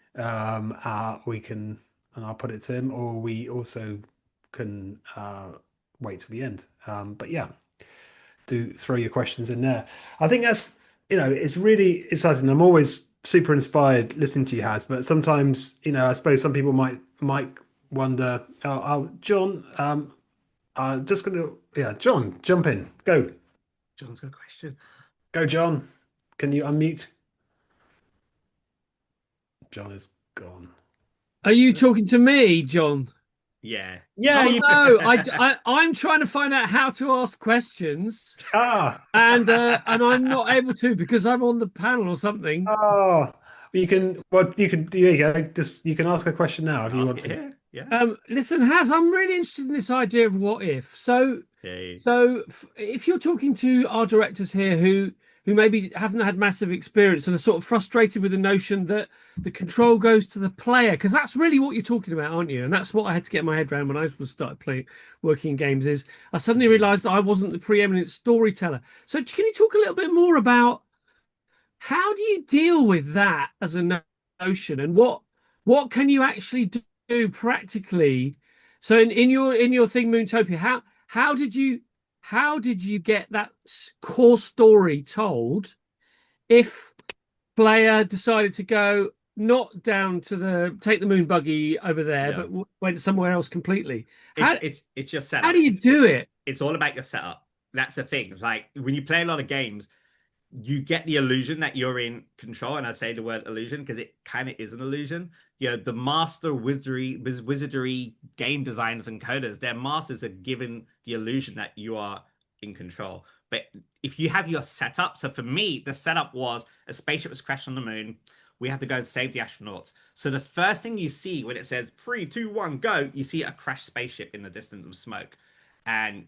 We can, and I'll put it to him, or we also can wait till the end. But yeah, do throw your questions in there. I think that's, it's really exciting. I'm always super inspired listening to you, HaZ, but sometimes, I suppose some people might wonder, John, just gonna, John, jump in, go. John's got a question. Go, John. Can you unmute? John is gone. Are you talking to me, John? Yeah. Yeah. No, I'm trying to find out how to ask questions, and I'm not able to because I'm on the panel or something. You can. Well, you can. There you go. Just you can ask a question now if you want to. Here. Yeah. Listen, HaZ, I'm really interested in this idea of what if. So if you're talking to our directors here who maybe haven't had massive experience and are sort of frustrated with the notion that the control goes to the player, because that's really what you're talking about, aren't you? And that's what I had to get my head around when I started working in games, is I suddenly realized I wasn't the preeminent storyteller. So can you talk a little bit more about how do you deal with that as a notion, and what can you actually do practically? So in your thing, Moontopia, how did you get that core story told if player decided to go not down to take the moon buggy over there, but went somewhere else completely? It's your setup. How do you do it? It's all about your setup. That's the thing. Like when you play a lot of games, you get the illusion that you're in control, and I say the word illusion because it kind of is an illusion. The master wizardry game designers and coders, their masters are given the illusion that you are in control. But if you have your setup, so for me, the setup was a spaceship was crashed on the moon. We have to go and save the astronauts. So the first thing you see when it says 3, 2, 1, go, you see a crashed spaceship in the distance of smoke, and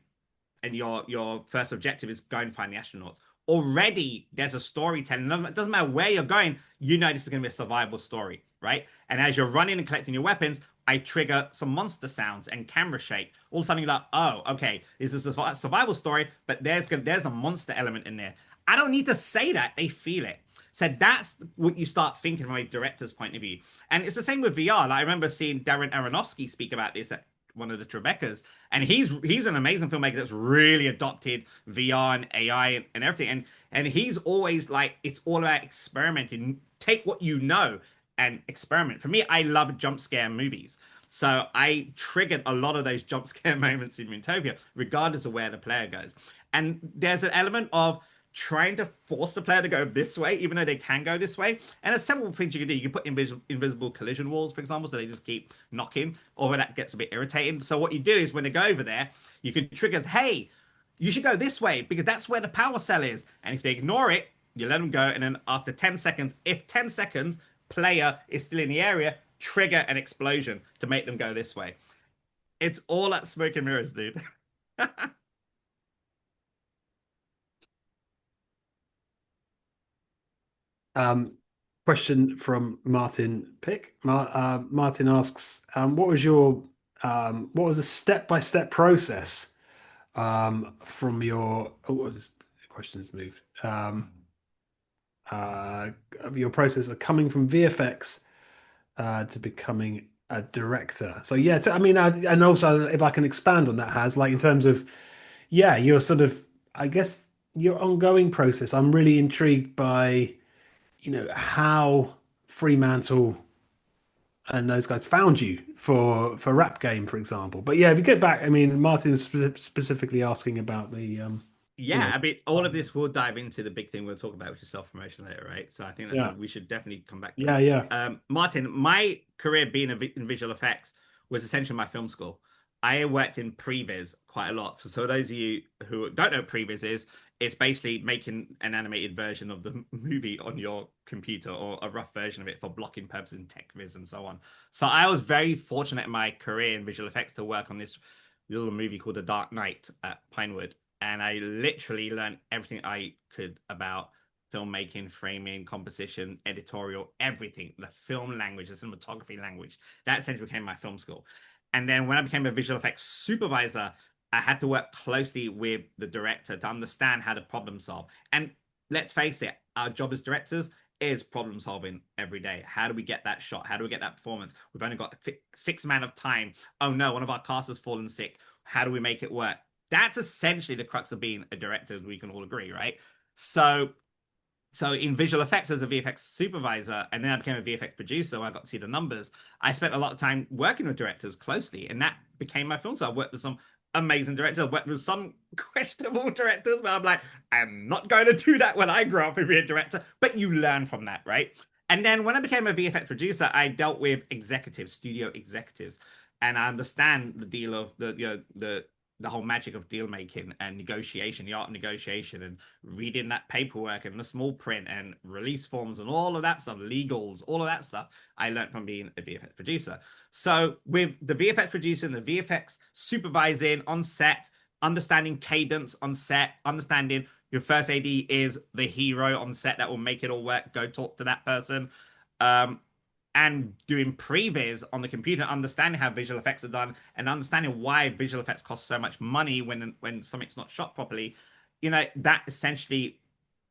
your first objective is go and find the astronauts. Already there's a storytelling. It doesn't matter where you're going, this is going to be a survival story, right? And as you're running and collecting your weapons, I trigger some monster sounds and camera shake. All of a sudden you're like, oh, okay, this is a survival story, but there's a monster element in there. I don't need to say that, they feel it. So that's what you start thinking from a director's point of view. And it's the same with VR. Like, I remember seeing Darren Aronofsky speak about this at one of the Trebecas, and he's an amazing filmmaker that's really adopted VR and AI and everything, and he's always like, it's all about experimenting. Take what you know and experiment. For me, I love jump scare movies, so I triggered a lot of those jump scare moments in Utopia, regardless of where the player goes. And there's an element of trying to force the player to go this way, even though they can go this way. And there's several things you can do. You can put invisible collision walls, for example, so they just keep knocking, or that gets a bit irritating. So what you do is when they go over there, you can trigger, hey, you should go this way because that's where the power cell is. And if they ignore it, you let them go. And then after 10 seconds, if 10 seconds, player is still in the area, trigger an explosion to make them go this way. It's all at smoke and mirrors, dude. Question from Martin Pick. Martin asks, what was the step-by-step process from your the question's moved your process of coming from VFX to becoming a director? So yeah, and also if I can expand on that, HaZ, like in terms of your sort of, I guess, your ongoing process. I'm really intrigued by how Fremantle and those guys found you for Rap Game, for example. But yeah, if you get back, I mean, Martin was specifically asking about the I mean, all of this will dive into the big thing we'll talk about, which is self-promotion later, right? So I think that's we should definitely come back to. Martin, my career being in visual effects was essentially my film school. I worked in previs quite a lot. So those of you who don't know what previs is, it's basically making an animated version of the movie on your computer, or a rough version of it for blocking purposes in tech viz and so on. So I was very fortunate in my career in visual effects to work on this little movie called The Dark Knight at Pinewood. And I literally learned everything I could about filmmaking, framing, composition, editorial, everything, the film language, the cinematography language. That essentially became my film school. And then when I became a visual effects supervisor, I had to work closely with the director to understand how to problem solve. And let's face it, our job as directors is problem solving every day. How do we get that shot? How do we get that performance? We've only got a fixed amount of time. Oh no, one of our cast has fallen sick. How do we make it work? That's essentially the crux of being a director, as we can all agree, right? So in visual effects as a VFX supervisor, and then I became a VFX producer, I got to see the numbers. I spent a lot of time working with directors closely, and that became my film. So I worked with some amazing directors. I worked with some questionable directors, but I'm like, I'm not going to do that when I grow up and be a director. But you learn from that, right? And then when I became a VFX producer, I dealt with executives, studio executives, and I understand the deal of the whole magic of deal making and negotiation, the art of negotiation, and reading that paperwork and the small print and release forms and all of that stuff, legals, all of that stuff, I learned from being a VFX producer. So with the VFX producer and the VFX supervising on set, understanding cadence on set, understanding your first AD is the hero on set that will make it all work, go talk to that person. And doing previs on the computer, understanding how visual effects are done, and understanding why visual effects cost so much money when something's not shot properly, that essentially,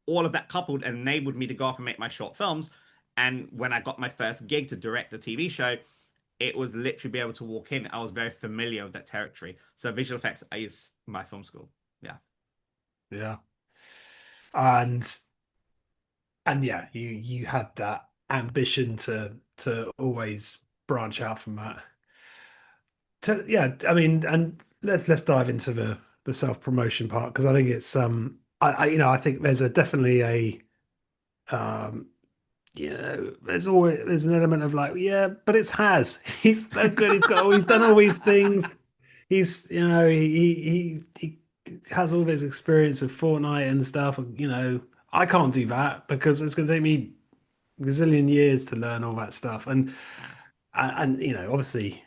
all of that coupled enabled me to go off and make my short films. And when I got my first gig to direct a TV show, it was literally be able to walk in. I was very familiar with that territory. So visual effects is my film school. Yeah. And yeah, you had that ambition to always branch out from that. I mean, and let's dive into the self-promotion part, because I think it's I think there's definitely a there's an element of like, yeah, but it's HaZ. He's so good. He's done all these things. He's he has all this experience with Fortnite and stuff. I can't do that because it's going to take me a gazillion years to learn all that stuff. And obviously,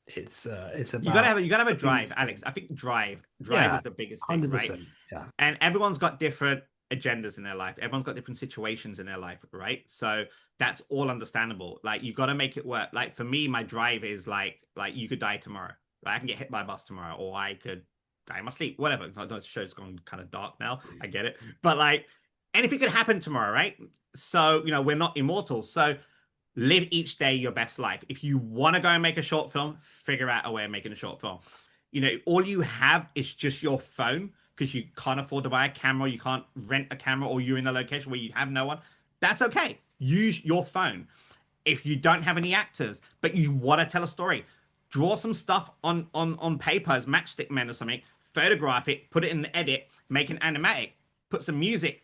it's about, you gotta have a drive, Alex. I think drive is the biggest thing, 100%, right? Yeah. And everyone's got different agendas in their life. Everyone's got different situations in their life, right? So that's all understandable. Like, you got to make it work. Like, for me, my drive is like you could die tomorrow. Right? I can get hit by a bus tomorrow, or I could die in my sleep, whatever. The show's gone kind of dark now. I get it. But like, anything could happen tomorrow, right? So, we're not immortal. So live each day your best life. If you want to go and make a short film, figure out a way of making a short film. All you have is just your phone, because you can't afford to buy a camera, you can't rent a camera, or you're in a location where you have no one. That's okay. Use your phone. If you don't have any actors, but you want to tell a story, draw some stuff on paper as matchstick men or something, photograph it, put it in the edit, make an animatic, put some music.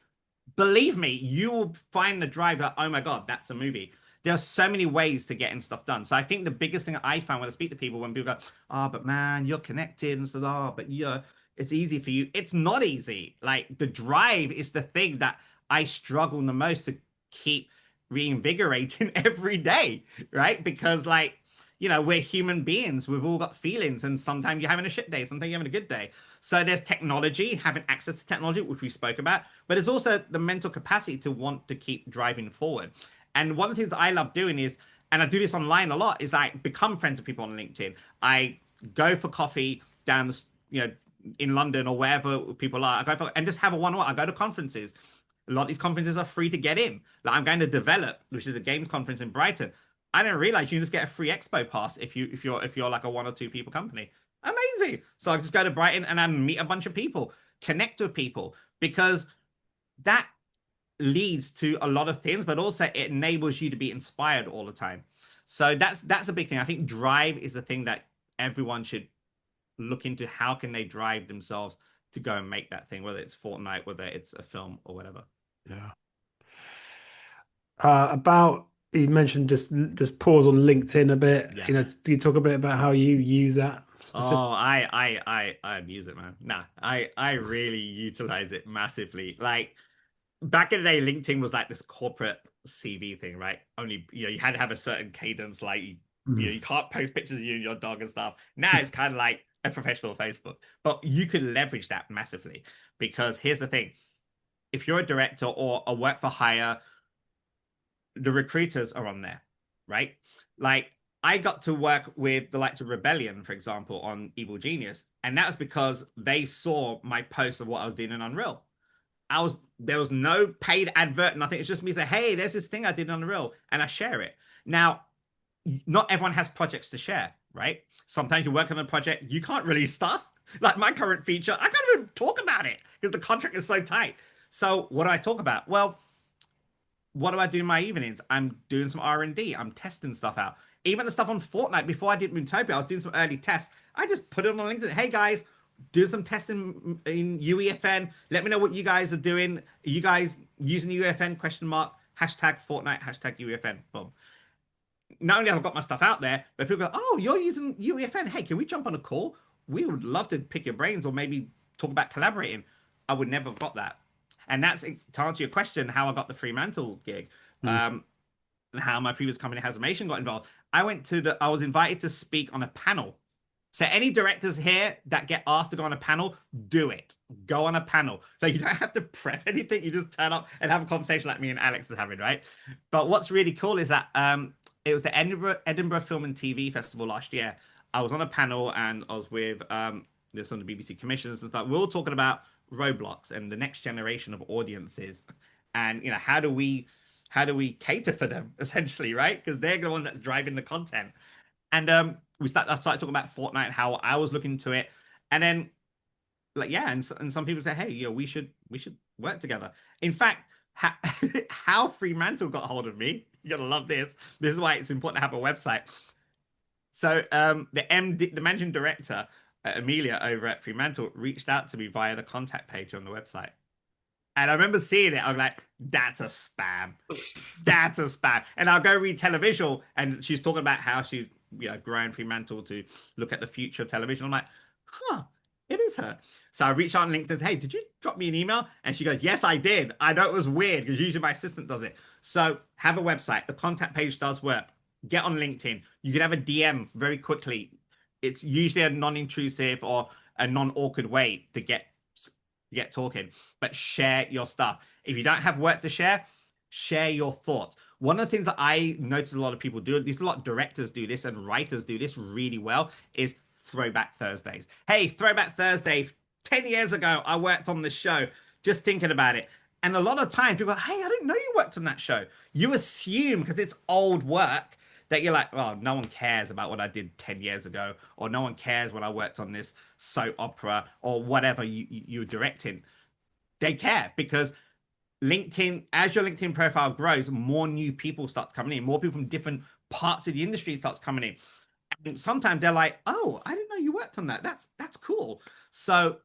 Believe me, you will find the drive that, oh my God, that's a movie. There are so many ways to getting stuff done. So I think the biggest thing I found when I speak to people, when people go, oh, but man, you're connected, and so, oh, but it's easy for you. It's not easy. Like, the drive is the thing that I struggle the most to keep reinvigorating every day, right? Because, like, we're human beings. We've all got feelings, and sometimes you're having a shit day, sometimes you're having a good day. So there's technology, having access to technology, which we spoke about, but there's also the mental capacity to want to keep driving forward. And one of the things I love doing is, and I do this online a lot, is I become friends with people on LinkedIn. I go for coffee down the, in London or wherever people are. And just have a one-on-one. I go to conferences. A lot of these conferences are free to get in. Like, I'm going to Develop, which is a games conference in Brighton. I didn't realize you can just get a free expo pass if you're like a 1 or 2 people company. Amazing. So I just go to Brighton and I meet a bunch of people, connect with people, because that leads to a lot of things, but also it enables you to be inspired all the time. So that's a big thing. I think drive is the thing that everyone should look into. How can they drive themselves to go and make that thing, whether it's Fortnite, whether it's a film or whatever. Yeah. You mentioned just pause on LinkedIn a bit. Yeah. Do you talk a bit about how you use that? Oh, I abuse it, man. Nah, I really utilize it massively. Like, back in the day, LinkedIn was like this corporate CV thing, right? Only, you had to have a certain cadence, like, you can't post pictures of you and your dog and stuff. Now it's kind of like a professional Facebook, but you could leverage that massively, because here's the thing. if you're a director or a work for hire, the recruiters are on there, right? Like I got to work with the likes of Rebellion, for example, on Evil Genius, and that was because they saw my post of what I was doing in Unreal. There was no paid advert, nothing. It's just me saying, hey, there's this thing I did on Unreal, and I share it. Now, not everyone has projects to share, right? Sometimes you work on a project, you can't release stuff. Like my current feature, I can't even talk about it because the contract is so tight. So what do I talk about? Well, what do I do in my evenings? I'm doing some R&D. I'm testing stuff out. Even the stuff on Fortnite, before I did Mootopia, I was doing some early tests. I just put it on LinkedIn. Hey, guys, do some testing in UEFN. Let me know what you guys are doing. Are you guys using UEFN? Question mark. Hashtag Fortnite. Hashtag UEFN. Boom. Not only have I got my stuff out there, but people go, oh, you're using UEFN. Hey, can we jump on a call? We would love to pick your brains or maybe talk about collaborating. I would never have got that. And that's, to answer your question, how I got the Fremantle gig, and how my previous company HaZmation got involved. I was invited to speak on a panel. So any directors here that get asked to go on a panel, do it. Go on a panel. So you don't have to prep anything. You just turn up and have a conversation like me and Alex is having, right? But what's really cool is that it was the Edinburgh Film and TV Festival last year. I was on a panel and I was with some of the BBC commissioners and stuff. We were all talking about Roblox and the next generation of audiences, and how do we cater for them essentially, right? Because they're the one that's driving the content. And I started talking about Fortnite, how I was looking into it, and then and some people say, hey, we should work together. In fact, how Fremantle got hold of me, you're gonna love this. This is why it's important to have a website. So the managing director, Amelia over at Fremantle, reached out to me via the contact page on the website. And I remember seeing it. I was like, that's a spam. That's a spam. And I'll go read Televisual, and she's talking about how she's growing Fremantle to look at the future of television. I'm like, it is her. So I reached out on LinkedIn and said, hey, did you drop me an email? And she goes, yes, I did. I know it was weird because usually my assistant does it. So have a website. The contact page does work. Get on LinkedIn. You can have a DM very quickly. It's usually a non-intrusive or a non-awkward way to get talking, but share your stuff. If you don't have work to share your thoughts. One of the things that I notice a lot of people do, a lot of directors do this and writers do this really well, is Throwback Thursdays. Hey, Throwback Thursday, 10 years ago, I worked on this show, just thinking about it. And a lot of times people are like, hey, I didn't know you worked on that show. You assume because it's old work that you're like, oh, no one cares about what I did 10 years ago, or no one cares when I worked on this soap opera or whatever you were directing. They care because LinkedIn, as your LinkedIn profile grows, more new people start coming in, more people from different parts of the industry starts coming in. And sometimes they're like, oh, I didn't know you worked on that. That's cool. So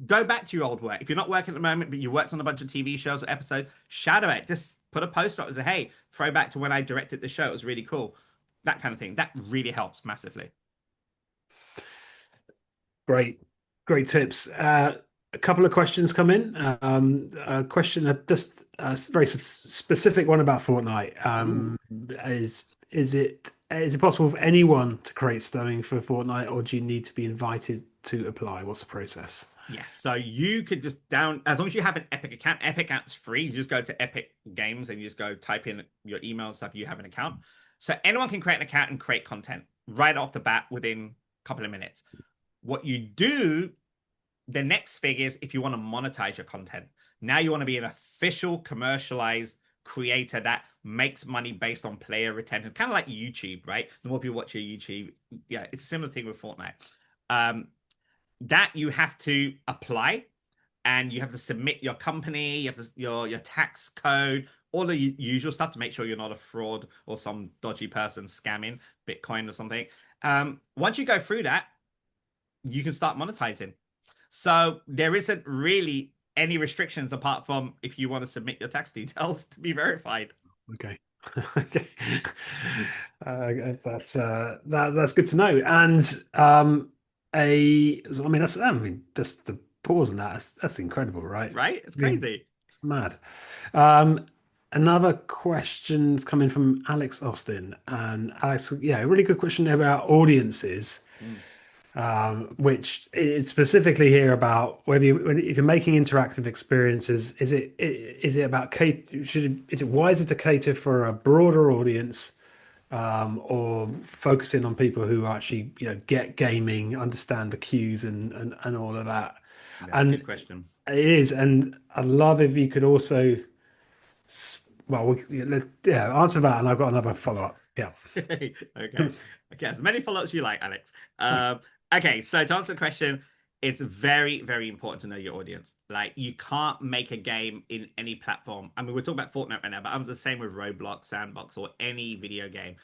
go back to your old work. If you're not working at the moment, but you worked on a bunch of TV shows or episodes, shadow it. Just put a post up and say, hey, throwback to when I directed the show. It was really cool. That kind of thing. That really helps massively. Great tips. A couple of questions come in. A question, just a very specific one about Fortnite. Is it possible for anyone to create stuffing for Fortnite, or do you need to be invited to apply? What's the process? Yes, so you could just as long as you have an Epic account. Epic account's free. You just go to Epic Games and you just go type in your email and stuff. You have an account. So anyone can create an account and create content right off the bat within a couple of minutes. What you do, the next thing is if you want to monetize your content. Now you want to be an official commercialized creator that makes money based on player retention, kind of like YouTube, right? The more people watch your YouTube, it's a similar thing with Fortnite. That you have to apply, and you have to submit your company, you have to, your tax code, all the usual stuff to make sure you're not a fraud or some dodgy person scamming Bitcoin or something. Once you go through that, you can start monetizing. So there isn't really any restrictions apart from if you want to submit your tax details to be verified. Okay. Okay. That's good to know. And just to pause on that, that's incredible, right? Right? It's crazy. It's mad. Another question's coming from Alex Austin, and Alex, a really good question about audiences. which is specifically here about whether if you're making interactive experiences, is it about is it wiser to cater for a broader audience, or focusing on people who actually get gaming, understand the cues and all of that? That's and a good question. It is, and I'd love if you could also, well, answer that, and I've got another follow up. Yeah. Okay. Okay. As many follow-ups you like, Alex. Okay. So to answer the question, it's very, very important to know your audience. Like, you can't make a game in any platform. I mean, we're talking about Fortnite right now, but I'm the same with Roblox, Sandbox, or any video game.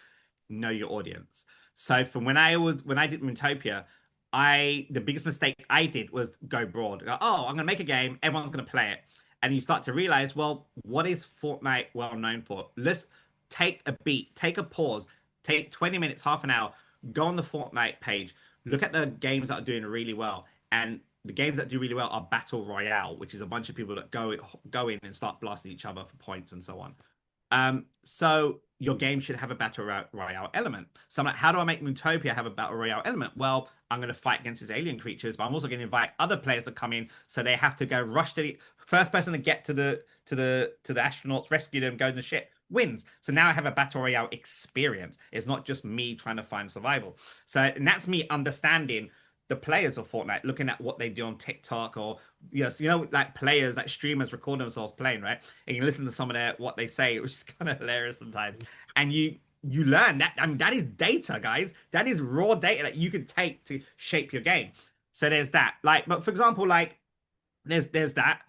Know your audience. So from when I did Montopia, the biggest mistake I did was go broad. Go, oh, I'm gonna make a game, everyone's gonna play it. And you start to realize, well, what is Fortnite well known for? Let's take a beat, take a pause, take 20 minutes, half an hour, go on the Fortnite page, look at the games that are doing really well. And the games that do really well are Battle Royale, which is a bunch of people that go in and start blasting each other for points and so on. So your game should have a battle royale element. So I'm like, how do I make Mootopia have a battle royale element? Well, I'm going to fight against these alien creatures, but I'm also going to invite other players to come in, so they have to go rush to the first person to get to the astronauts, rescue them, go in the ship, wins. So now I have a battle royale experience. It's not just me trying to find survival. So, and that's me understanding the players of Fortnite, looking at what they do on TikTok, or yes, like players, like streamers record themselves playing, right? And you listen to some of what they say, which is kind of hilarious sometimes. And you learn that. I mean, that is data, guys. That is raw data that you can take to shape your game. So there's that. Like, but for example, like there's that.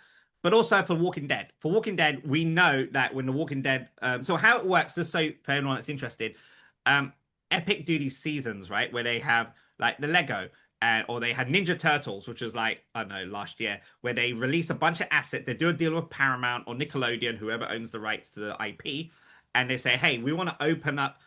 But also for Walking Dead. For Walking Dead, we know that when the Walking Dead, so how it works, just so for anyone that's interested, Epic do these seasons, right, where they have like the Lego. Or they had Ninja Turtles, which was like, I don't know, last year, where they release a bunch of assets. They do a deal with Paramount or Nickelodeon, whoever owns the rights to the IP. And they say, hey, we want to open up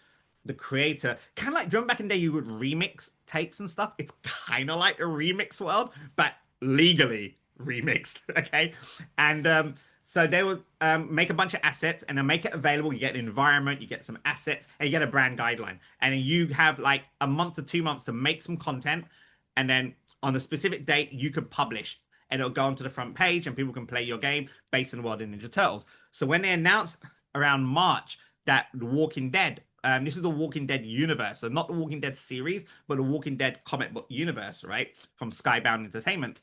the creator. Kind of like, do you remember back in the day you would remix tapes and stuff? It's kind of like a remix world, but legally remixed, okay? And so they would make a bunch of assets and then make it available. You get an environment, you get some assets, and you get a brand guideline. And then you have like a month to 2 months to make some content. And then on a specific date, you could publish, and it'll go onto the front page, and people can play your game based on the world of Ninja Turtles. So when they announced around March that The Walking Dead, this is the Walking Dead universe, so not the Walking Dead series, but the Walking Dead comic book universe, right? From Skybound Entertainment,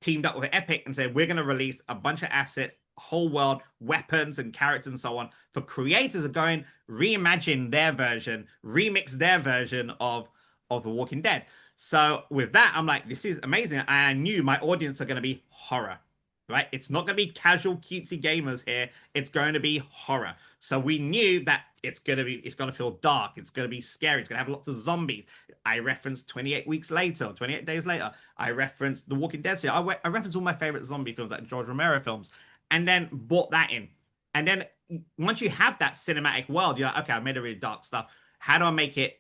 teamed up with Epic and said, we're going to release a bunch of assets, whole world, weapons and characters and so on, for creators to go and reimagine their version, remix their version of The Walking Dead. So with that, I'm like, this is amazing. I knew my audience are going to be horror, right? It's not going to be casual, cutesy gamers here. It's going to be horror. So we knew that it's going to feel dark. It's going to be scary. It's going to have lots of zombies. I referenced 28 weeks later, 28 days later. I referenced The Walking Dead series. I referenced all my favorite zombie films, like George Romero films, and then brought that in. And then once you have that cinematic world, you're like, okay, I made a really dark stuff. How do I make it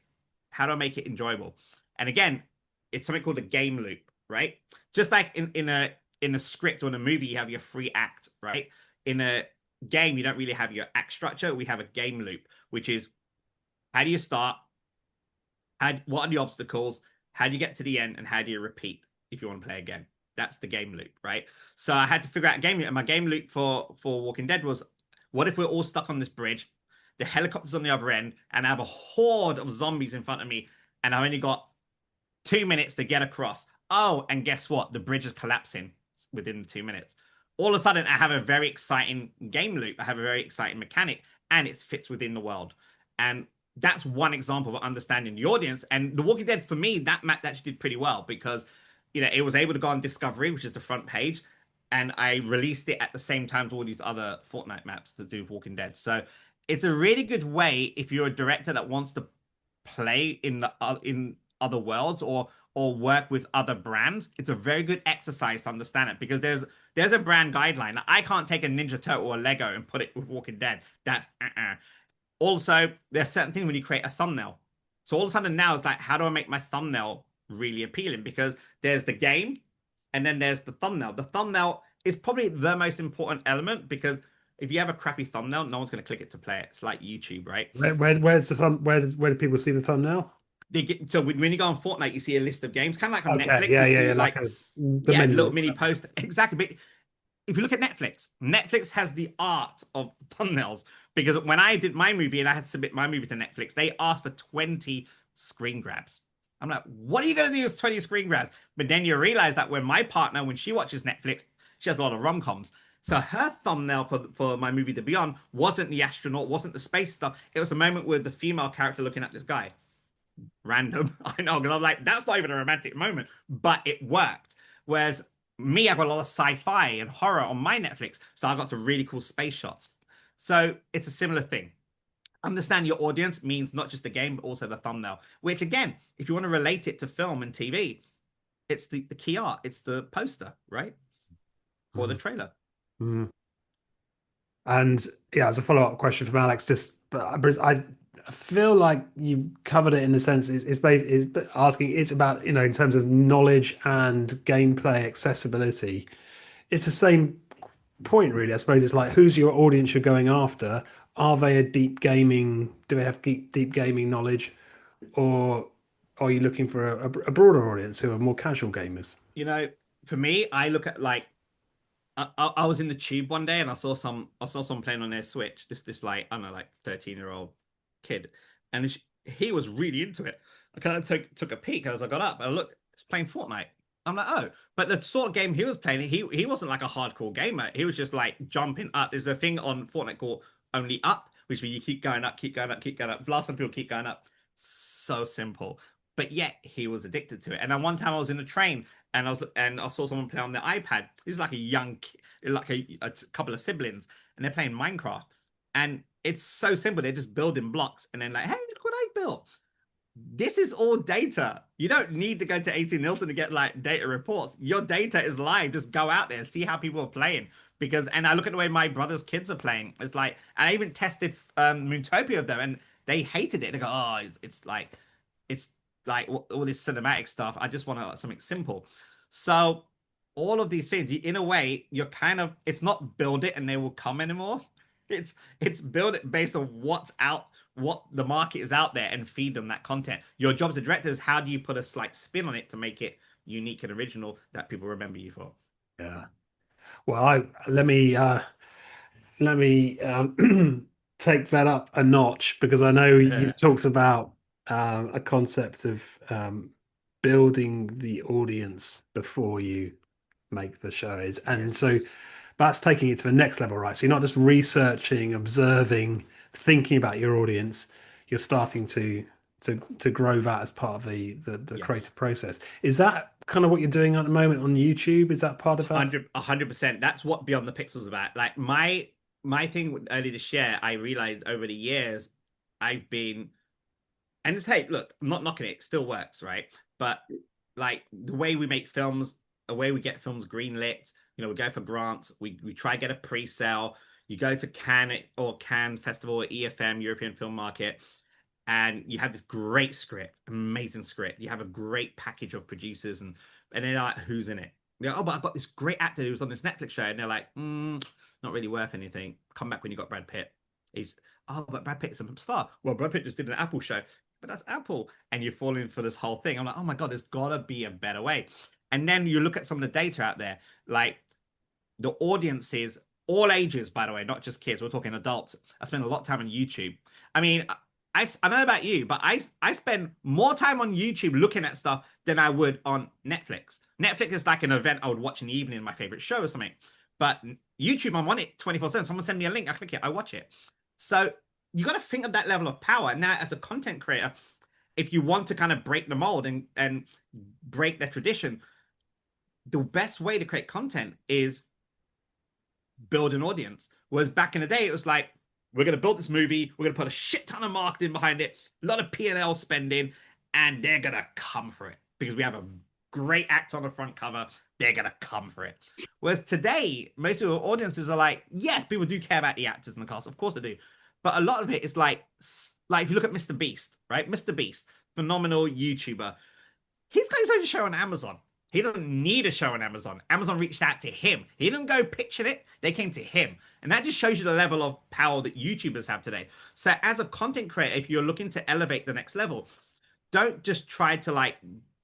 enjoyable? And again, it's something called a game loop, right? Just like in a script or in a movie, you have your free act, right? In a game, you don't really have your act structure. We have a game loop, which is, how do you start? What are the obstacles? How do you get to the end? And how do you repeat if you want to play again? That's the game loop, right? So I had to figure out a game loop. And my game loop for Walking Dead was, what if we're all stuck on this bridge? The helicopter's on the other end, and I have a horde of zombies in front of me, and I only got 2 minutes to get across. Oh, and guess what? The bridge is collapsing within the 2 minutes. All of a sudden, I have a very exciting game loop. I have a very exciting mechanic, and it fits within the world. And that's one example of understanding the audience. And The Walking Dead, for me, that map actually did pretty well, because it was able to go on Discovery, which is the front page, and I released it at the same time to all these other Fortnite maps to do with Walking Dead. So it's a really good way if you're a director that wants to play in other worlds or work with other brands. It's a very good exercise to understand it, because there's a brand guideline. I can't take a Ninja Turtle or Lego and put it with Walking Dead. That's Also, there's certain things when you create a thumbnail. So all of a sudden now it's like, how do I make my thumbnail really appealing? Because there's the game, and then there's the thumbnail. The thumbnail is probably the most important element, because if you have a crappy thumbnail, no one's going to click it to play it. It's like YouTube, right? Where's the thumb? Where do people see the thumbnail? So when you go on Fortnite, you see a list of games, kind of like on Okay, Netflix. yeah, You yeah, see yeah, like the menu. little mini poster. Exactly. But if you look at Netflix, Netflix has the art of thumbnails, because when I did my movie and I had to submit my movie to Netflix, they asked for 20 screen grabs. I'm like, what are you going to do with 20 screen grabs? But then you realize that when my partner, when she watches Netflix, she has a lot of rom-coms. So her thumbnail for my movie The Beyond wasn't the astronaut, wasn't the space stuff. It was a moment with the female character looking at this guy. Random. I know, because I'm like, that's not even a romantic moment, but it worked. Whereas me, I've got a lot of sci-fi and horror on my Netflix, so I got some really cool space shots. So it's a similar thing. Understand your audience means not just the game, but also the thumbnail, which again, if you want to relate it to film and TV, it's the key art, it's the poster, right? Or the trailer. Mm. And yeah, as a follow-up question from Alex, but I feel like you've covered it in the sense it's asking, it's about, in terms of knowledge and gameplay accessibility. It's the same point, really. I suppose it's like, who's your audience you're going after? Are they do they have deep gaming knowledge, or are you looking for a broader audience who are more casual gamers? For me, I look at like I was in the tube one day and I saw someone playing on their Switch. This like, I don't know, like 13-year-old kid, and he was really into it. I kind of took a peek as I got up and I looked. He's playing Fortnite. I'm like, oh, but the sort of game he was playing, he wasn't like a hardcore gamer. He was just like jumping up. There's a thing on Fortnite called Only Up, which means you keep going up, keep going up, keep going up. Blast some people, keep going up. So simple, but yet he was addicted to it. And then one time I was in a train and I saw someone play on their iPad. This is like a young, like a couple of siblings, and they're playing Minecraft. And it's so simple. They're just building blocks, and then like, hey, look what I built. This is all data. You don't need to go to AC Nielsen to get like data reports. Your data is live. Just go out there, see how people are playing. And I look at the way my brother's kids are playing. It's like, and I even tested Mootopia of them, and they hated it. They go, oh, it's like all this cinematic stuff. I just want something simple. So all of these things, in a way, you're kind of, it's not build it and they will come anymore. It's build it based on what's out, what the market is out there, and feed them that content. Your job as a director is, how do you put a slight spin on it to make it unique and original that people remember you for? Yeah. Well, let me take that up a notch, because I know you've talked about a concept of building the audience before you make the shows, and so that's taking it to the next level, right? So you're not just researching, observing, thinking about your audience. You're starting to grow that as part of the creative process. Is that kind of what you're doing at the moment on YouTube? Is that part of that? 100%. That's what Beyond the Pixels about. Like my thing early this year, I realized over the years I've been, and it's, hey, look, I'm not knocking it, it still works, right? But like the way we make films, the way we get films greenlit, we go for grants, we try to get a pre-sale. You go to Cannes Festival or EFM, European Film Market, and you have this great script, amazing script. You have a great package of producers, and they're like, who's in it? They're like, oh, but I've got this great actor who's on this Netflix show, and they're like, not really worth anything. Come back when you got Brad Pitt. But Brad Pitt is a star. Well, Brad Pitt just did an Apple show, but that's Apple, and you're falling for this whole thing. I'm like, oh my god, there's gotta be a better way. And then you look at some of the data out there, like the audiences, all ages, by the way, not just kids. We're talking adults. I spend a lot of time on YouTube. I mean, I know about you, but I spend more time on YouTube looking at stuff than I would on Netflix. Netflix is like an event I would watch in the evening, my favorite show or something. But YouTube, I'm on it 24/7. Someone send me a link, I click it, I watch it. So you got to think of that level of power. Now, as a content creator, if you want to kind of break the mold and break the tradition, the best way to create content is build an audience. Whereas back in the day, it was like, we're going to build this movie, we're going to put a shit ton of marketing behind it, a lot of P&L spending, and they're going to come for it because we have a great actor on the front cover. They're going to come for it. Whereas today, most of our audiences are like, yes, people do care about the actors and the cast. Of course they do. But a lot of it is like if you look at Mr. Beast, right? Mr. Beast, phenomenal YouTuber. He's got his own show on Amazon. He doesn't need a show on Amazon. Amazon reached out to him. He didn't go pitching it. They came to him. And that just shows you the level of power that YouTubers have today. So as a content creator, if you're looking to elevate the next level, don't just try to like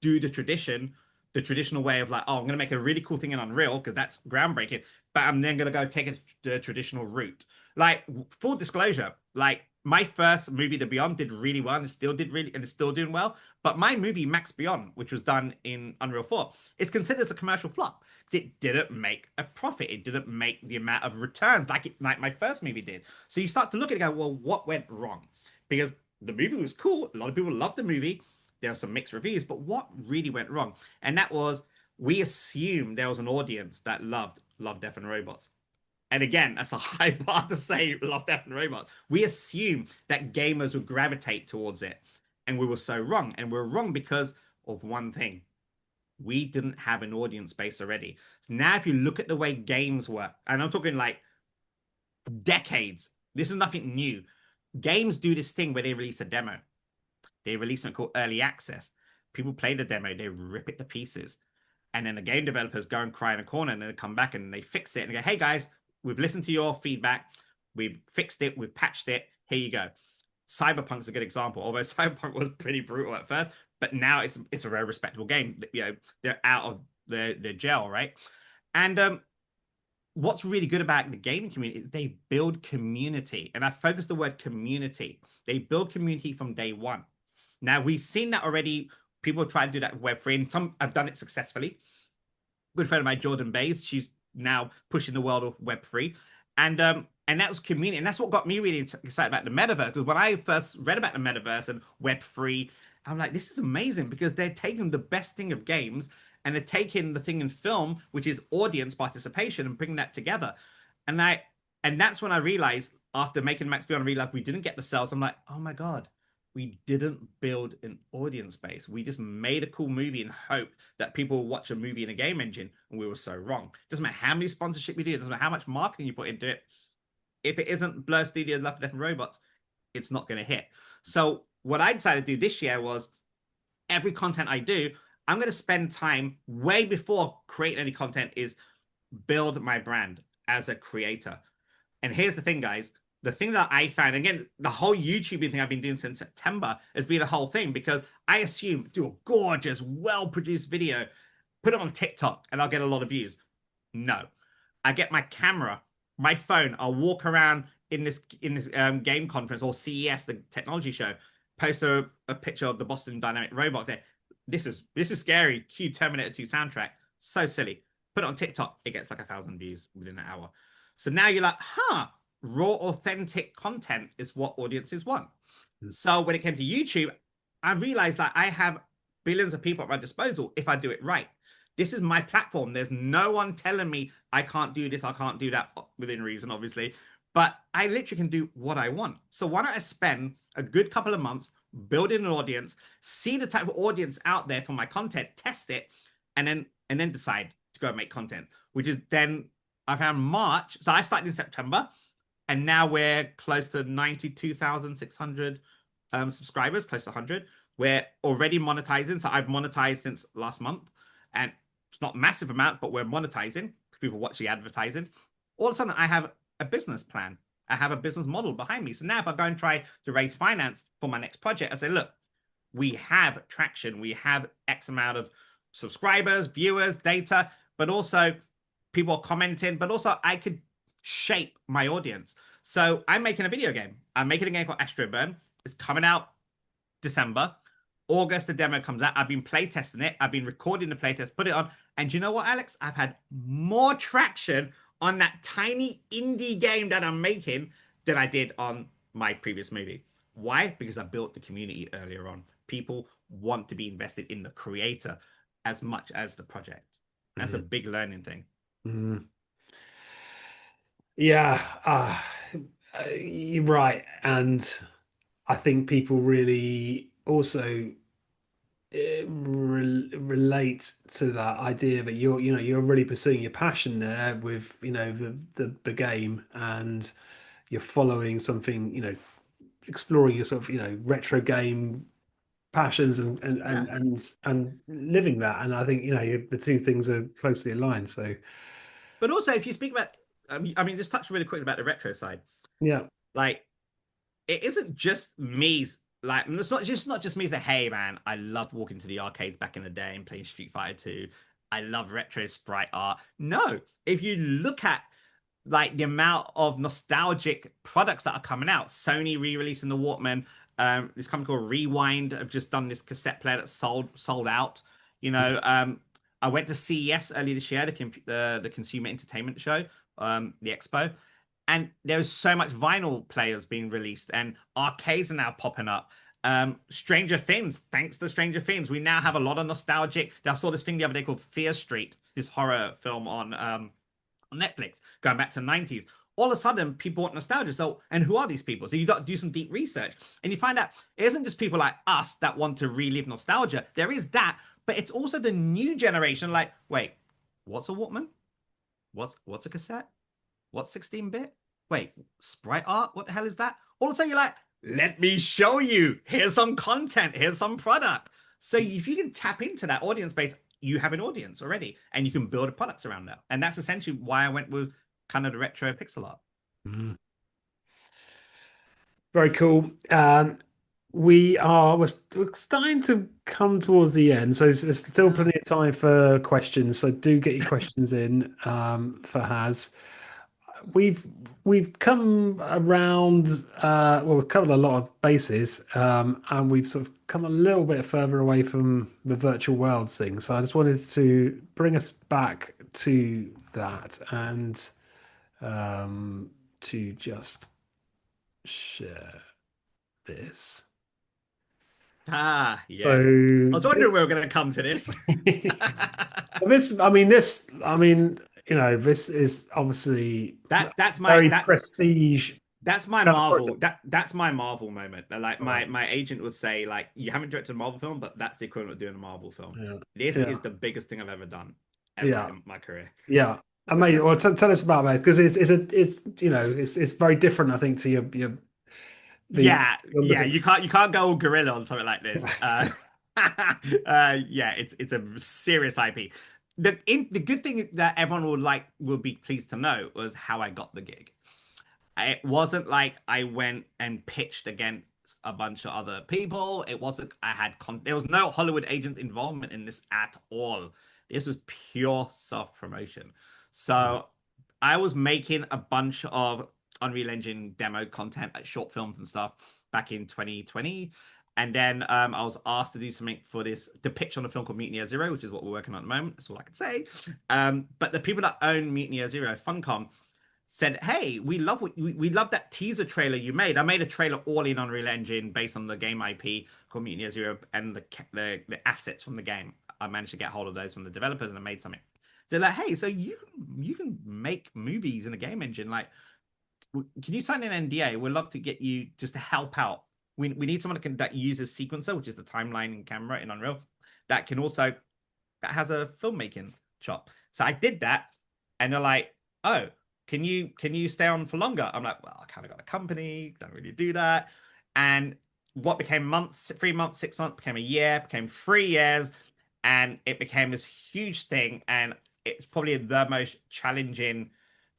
do the traditional way of like, oh, I'm going to make a really cool thing in Unreal because that's groundbreaking, but I'm then going to go take it the traditional route. Like, full disclosure, like my first movie, The Beyond, did really well and it's still doing well. But my movie, Max Beyond, which was done in Unreal 4, is considered as a commercial flop because it didn't make a profit. It didn't make the amount of returns like my first movie did. So you start to look at it and go, well, what went wrong? Because the movie was cool. A lot of people loved the movie. There were some mixed reviews, but what really went wrong? And that was, we assumed there was an audience that loved Love, Death, and Robots. And again, that's a high bar to say Love, Death, and Robots. We assumed that gamers would gravitate towards it. And we were so wrong. And we're wrong because of one thing. We didn't have an audience base already. So now if you look at the way games work, and I'm talking like decades, this is nothing new. Games do this thing where they release a demo. They release something called early access. People play the demo, they rip it to pieces. And then the game developers go and cry in a corner and then they come back and they fix it and go, hey guys, we've listened to your feedback. We've fixed it. We've patched it. Here you go. Cyberpunk's a good example, although Cyberpunk was pretty brutal at first, but now it's a very respectable game. You know, they're out of the jail, right? And what's really good about the gaming community is they build community. And I focus the word community. They build community from day one. Now, we've seen that already. People try to do that with Web3, and some have done it successfully. Good friend of mine, Jordan Bays, she's now pushing the world of Web3. And that was community. And that's what got me really excited about the metaverse. Because when I first read about the metaverse and Web3, I'm like, this is amazing because they're taking the best thing of games and they're taking the thing in film, which is audience participation, and bringing that together. And that's when I realized, after making Max Beyond, I realized we didn't get the sales. I'm like, oh my God. We didn't build an audience base. We just made a cool movie and hoped that people will watch a movie in a game engine, and we were so wrong. It doesn't matter how many sponsorship you do. It doesn't matter how much marketing you put into it. If it isn't Blur Studios, Love, Death, and Robots, it's not going to hit. So what I decided to do this year was, every content I do, I'm going to spend time way before creating any content is build my brand as a creator. And here's the thing, guys. The thing that I found, again, the whole YouTubing thing I've been doing since September has been a whole thing, because I assume do a gorgeous, well-produced video, put it on TikTok, and I'll get a lot of views. No. I get my camera, my phone, I'll walk around in this game conference or CES, the technology show, post a picture of the Boston Dynamic robot there. This is scary. Cue Terminator 2 soundtrack. So silly. Put it on TikTok, it gets like 1,000 views within an hour. So now you're like, huh. Raw, authentic content is what audiences want. So when it came to YouTube, I realized that I have billions of people at my disposal if I do it right. This is my platform. There's no one telling me I can't do this, I can't do that, within reason, obviously. But I literally can do what I want. So why don't I spend a good couple of months building an audience, see the type of audience out there for my content, test it, and then decide to go and make content, which is then I found March. So I started in September. And now we're close to 92,600 subscribers, close to 100. We're already monetizing. So I've monetized since last month. And it's not massive amounts, but we're monetizing. People watch the advertising. All of a sudden, I have a business plan. I have a business model behind me. So now if I go and try to raise finance for my next project, I say, look, we have traction. We have X amount of subscribers, viewers, data, but also people are commenting. But also I could shape my audience. So I'm making a video game. I'm making a game called Astro Burn. It's coming out December. August, the demo comes out. I've been playtesting it. I've been recording the playtest, put it on. And you know what, Alex? I've had more traction on that tiny indie game that I'm making than I did on my previous movie. Why? Because I built the community earlier on. People want to be invested in the creator as much as the project. That's a big learning thing. Mm. Yeah, you're right. And I think people really also relate to that idea that you're really pursuing your passion there with, the game, and you're following something, exploring your sort of, retro game passions and living that. And I think, the two things are closely aligned. So, but also if you speak about, I mean, just touch really quick about the retro side. Yeah. Like, it isn't just me like it's not just me saying, hey man, I loved walking to the arcades back in the day and playing Street Fighter 2. I love retro sprite art. No, if you look at like the amount of nostalgic products that are coming out, Sony re-releasing the Walkman, this company called Rewind have just done this cassette player that sold out. You know, I went to CES earlier this year, the Consumer Entertainment Show, the expo, and there was so much vinyl players being released, and arcades are now popping up. Stranger Things, thanks to Stranger Things, we now have a lot of nostalgic. I saw this thing the other day called Fear Street, this horror film on Netflix, going back to the 90s. All of a sudden, people want nostalgia. So, and who are these people? So you got to do some deep research, and you find out it isn't just people like us that want to relive nostalgia. There is that, but it's also the new generation. Like, wait, what's a Walkman? What's a cassette? What's 16-bit? Wait, sprite art? What the hell is that? All of a sudden, you're like, let me show you. Here's some content. Here's some product. So if you can tap into that audience base, you have an audience already, and you can build products around that. And that's essentially why I went with kind of the retro pixel art. Mm. Very cool. We're starting to come towards the end, so there's still plenty of time for questions. So do get your questions in for HaZ. We've come around. We've covered a lot of bases, and we've sort of come a little bit further away from the virtual worlds thing. So I just wanted to bring us back to that and to just share this. Ah, yes. So I was wondering where we're going to come to this. this is obviously that's very prestige. That's my Marvel. That's my Marvel moment. Like my agent would say, like, you haven't directed a Marvel film, but that's the equivalent of doing a Marvel film. Yeah. This is the biggest thing I've ever done in my career. Yeah. Amazing. Well, tell us about that, because it's very different, I think, to your you can't go all gorilla on something like this. It's a serious IP. The good thing that everyone will be pleased to know was how I got the gig. It wasn't like I went and pitched against a bunch of other people. It wasn't there was no Hollywood agent involvement in this at all. This was pure self-promotion. So I was making a bunch of Unreal Engine demo content, like short films and stuff, back in 2020. And then I was asked to do something to pitch on a film called Mutiny Zero, which is what we're working on at the moment. That's all I can say. But the people that own Mutiny Zero, Funcom, said, hey, we love that teaser trailer you made. I made a trailer all in Unreal Engine based on the game IP called Mutiny Zero and the assets from the game. I managed to get hold of those from the developers, and I made something. They're like, hey, so you can make movies in a game engine. Like, can you sign an NDA? We'd love to get you just to help out. We need someone that uses Sequencer, which is the timeline camera in Unreal, that has a filmmaking shop. So I did that, and they're like, oh, can you stay on for longer? I'm like, well, I kind of got a company, don't really do that. And what became 3 months, 6 months, became a year, became 3 years, and it became this huge thing. And it's probably the most challenging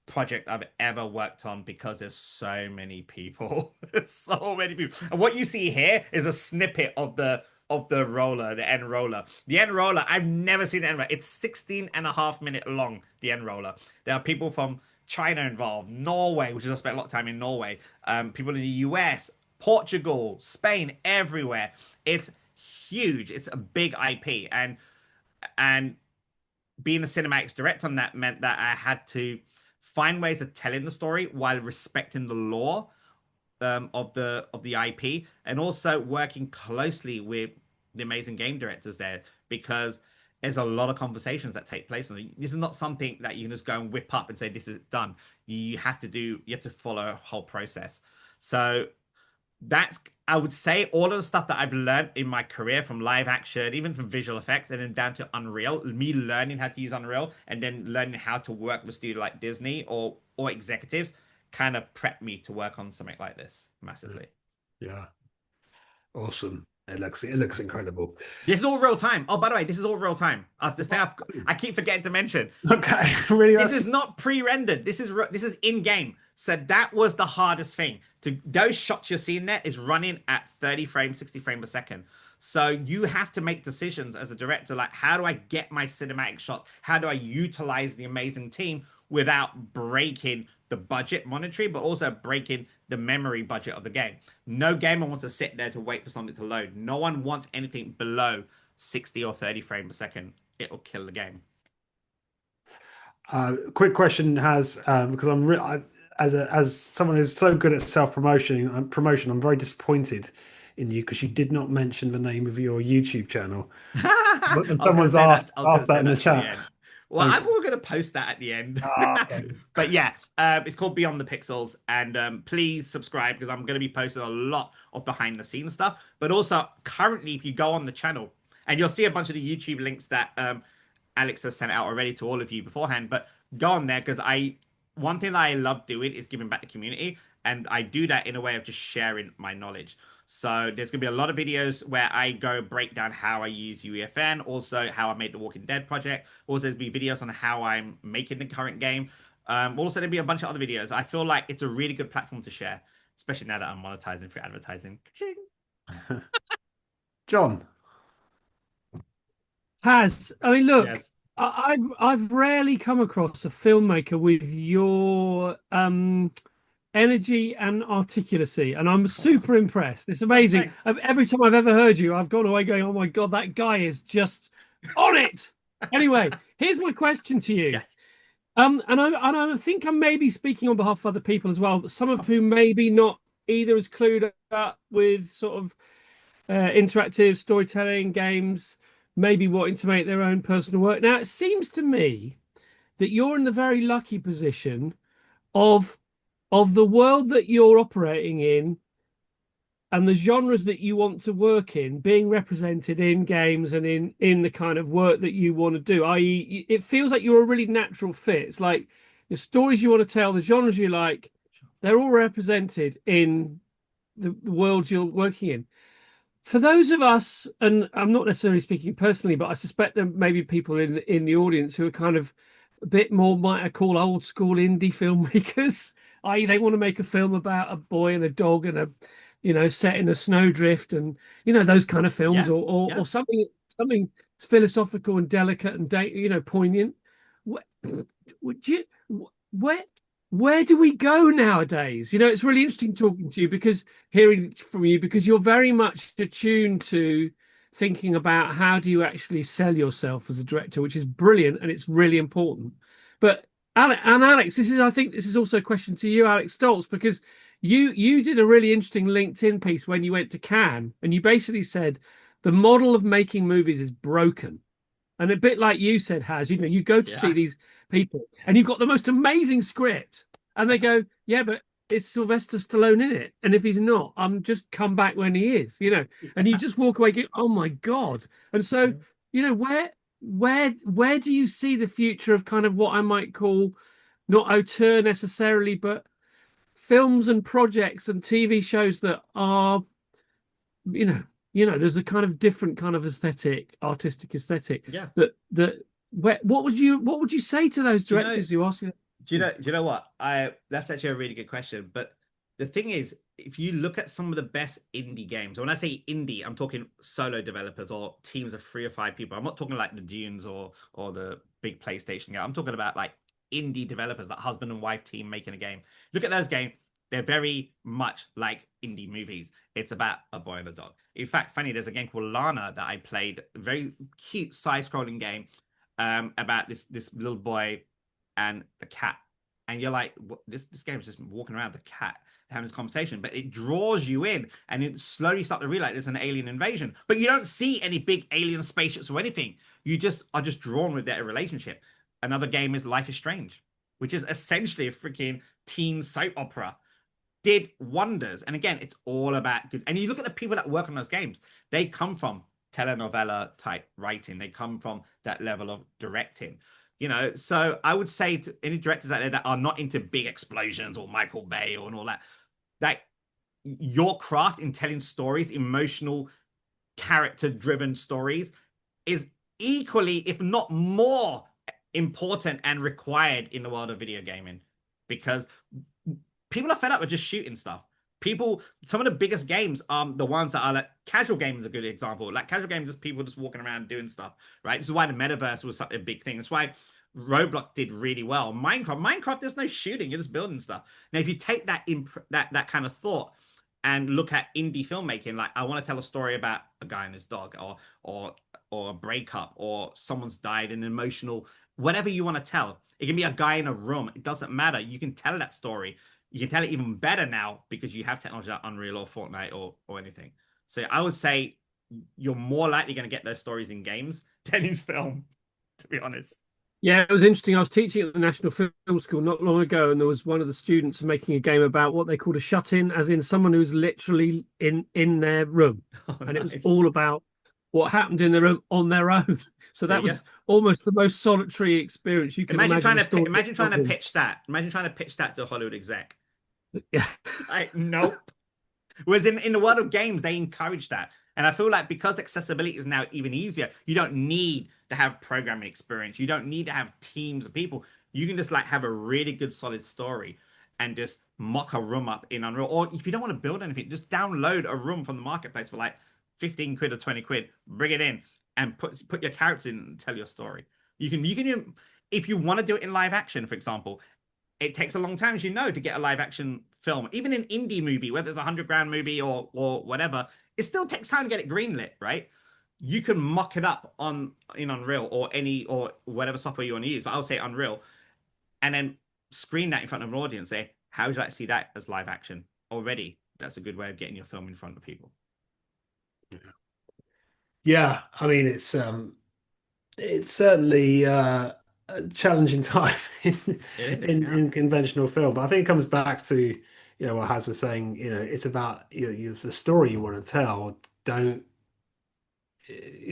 project I've ever worked on, because there's so many people. There's so many people. And what you see here is a snippet of the roller, the end roller. The end roller, I've never seen the end roller. It's 16.5 minutes long, the end roller. There are people from China involved, Norway, which is I spent a lot of time in Norway, people in the US, Portugal, Spain, everywhere. It's huge. It's a big IP. And being a cinematics director on that meant that I had to find ways of telling the story while respecting the lore of the IP, and also working closely with the amazing game directors there, because there's a lot of conversations that take place. And this is not something that you can just go and whip up and say, this is done. You have to follow a whole process. So that's, I would say, all of the stuff that I've learned in my career, from live action, even from visual effects, and then down to Unreal, me learning how to use Unreal, and then learning how to work with a studio like Disney or executives, kind of prepped me to work on something like this massively. Yeah. Awesome. It looks incredible. This is all real time. Oh, by the way, this is all real time. I keep forgetting to mention. Okay, really. This is not pre-rendered. This is in game. So that was the hardest thing. Those shots you're seeing there is running at 30 frames, 60 frames per second. So you have to make decisions as a director, like, how do I get my cinematic shots? How do I utilize the amazing team without breaking the budget monetary, but also breaking the memory budget of the game? No gamer wants to sit there to wait for something to load. No one wants anything below 60 or 30 frames per second. It'll kill the game. Quick question has because as someone who's so good at self-promotion, I'm very disappointed in you because you did not mention the name of your YouTube channel. And someone's asked that in the chat. Well, I thought we were going to post that at the end. Okay. But yeah, it's called Beyond the Pixels. And please subscribe because I'm going to be posting a lot of behind the scenes stuff. But also currently, if you go on the channel, and you'll see a bunch of the YouTube links that Alex has sent out already to all of you beforehand. But go on there because one thing that I love doing is giving back to the community. And I do that in a way of just sharing my knowledge. So there's going to be a lot of videos where I go break down how I use UEFN, also how I made the Walking Dead project. Also, there'll be videos on how I'm making the current game. Also, there'll be a bunch of other videos. I feel like it's a really good platform to share, especially now that I'm monetizing through advertising. John. HaZ, I mean, look, Yes. I've rarely come across a filmmaker with your energy and articulacy, and I'm super impressed. It's amazing. Every time I've ever heard you, I've gone away going, "Oh my god, that guy is just on it." Anyway, here's my question to you. Yes. And I think I'm maybe speaking on behalf of other people as well, some of whom maybe not either as clued up with sort of interactive storytelling games, maybe wanting to make their own personal work. Now, it seems to me that you're in the very lucky position of the world that you're operating in and the genres that you want to work in being represented in games and in the kind of work that you want to do, i.e. it feels like you're a really natural fit. It's like the stories you want to tell, the genres you like, they're all represented in the world you're working in. For those of us, and I'm not necessarily speaking personally, but I suspect there may be people in the audience who are kind of a bit more, might I call, old school indie filmmakers, i.e. they want to make a film about a boy and a dog and set in a snowdrift and those kind of films, or something philosophical and delicate and poignant. Where do we go nowadays? It's really interesting talking to you, hearing from you, because you're very much attuned to thinking about how do you actually sell yourself as a director, which is brilliant and it's really important. But Alex, I think this is also a question to you, Alex Stolz, because you did a really interesting LinkedIn piece when you went to Cannes, and you basically said the model of making movies is broken. And a bit like you said, HaZ, you go to see these people and you've got the most amazing script and they go, yeah, but it's Sylvester Stallone in it. And if he's not, I'm just come back when he is, and you just walk away going, oh my God. And so, where do you see the future of kind of what I might call not auteur necessarily, but films and projects and TV shows that are, there's a kind of different kind of artistic aesthetic. Yeah. What would you say to those directors who ask you? Do you know what? That's actually a really good question. But the thing is, if you look at some of the best indie games, when I say indie, I'm talking solo developers or teams of 3 or 5 people. I'm not talking like the Dunes or the big PlayStation game. I'm talking about like indie developers, like husband and wife team making a game. Look at those games. They're very much like indie movies. It's about a boy and a dog. In fact, funny, there's a game called Lana that I played, a very cute side-scrolling game about this little boy and the cat. And you're like, this game is just walking around the cat having this conversation, but it draws you in and it slowly start to realize there's an alien invasion, but you don't see any big alien spaceships or anything. You just are just drawn with their relationship. Another game is Life is Strange, which is essentially a freaking teen soap opera. Did wonders. And again, it's all about good. And you look at the people that work on those games, they come from telenovela type writing. They come from that level of directing. So I would say to any directors out there that are not into big explosions or Michael Bay and all that, your craft in telling stories, emotional character-driven stories is equally, if not more, important and required in the world of video gaming, because people are fed up with just shooting stuff. Some of the biggest games are the ones that are like casual games is a good example. Like casual games, just people just walking around doing stuff, right? This is why the metaverse was such a big thing. That's why Roblox did really well. Minecraft, there's no shooting, you're just building stuff. Now, if you take that kind of thought and look at indie filmmaking, like I want to tell a story about a guy and his dog, or a breakup, or someone's died, an emotional, whatever you want to tell. It can be a guy in a room. It doesn't matter. You can tell that story. You can tell it even better now because you have technology like Unreal or Fortnite or anything. So I would say you're more likely going to get those stories in games than in film, to be honest. Yeah, it was interesting. I was teaching at the National Film School not long ago, and there was one of the students making a game about what they called a shut-in, as in someone who's literally in their room. And it was all about what happened in the room on their own. So that was almost the most solitary experience you can imagine. Imagine trying to pitch that. Imagine trying to pitch that to a Hollywood exec. Yeah. Nope. Whereas in the world of games, they encourage that. And I feel like because accessibility is now even easier, you don't need to have programming experience. You don't need to have teams of people. You can just like have a really good solid story and just mock a room up in Unreal. Or if you don't want to build anything, just download a room from the marketplace for like 15 quid or 20 quid, bring it in and put your characters in and tell your story. You can if you want to do it in live action, for example, it takes a long time, as you know, to get a live action film. Even an indie movie, whether it's a $100,000 movie or whatever, it still takes time to get it greenlit, right? You can mock it up in Unreal or whatever software you want to use, but I'll say Unreal, and then screen that in front of an audience. Say, how would you like to see that as live action? Already, that's a good way of getting your film in front of people. Yeah, I mean it's certainly a challenging time in conventional film, but I think it comes back to what HaZ was saying. It's about the story you want to tell. Don't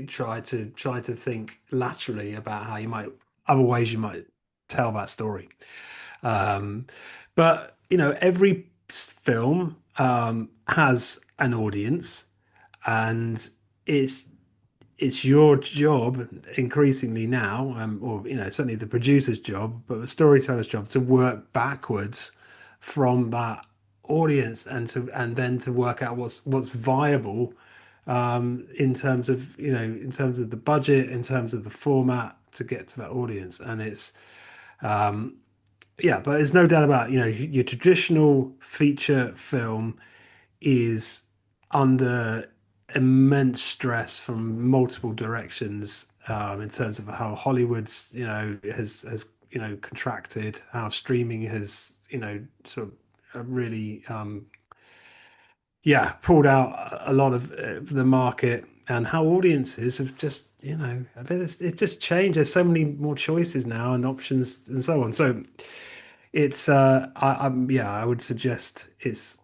try to think laterally about how other ways you might tell that story. But every film has an audience, and it's your job increasingly now, or certainly the producer's job, but the storyteller's job, to work backwards from that audience and then to work out what's viable in terms of the budget, in terms of the format to get to that audience. And it's but there's no doubt about your traditional feature film is under immense stress from multiple directions, in terms of how Hollywood's has contracted, how streaming has sort of really pulled out a lot of the market, and how audiences have just it's just changed. There's so many more choices now and options and so on. So it's I would suggest it's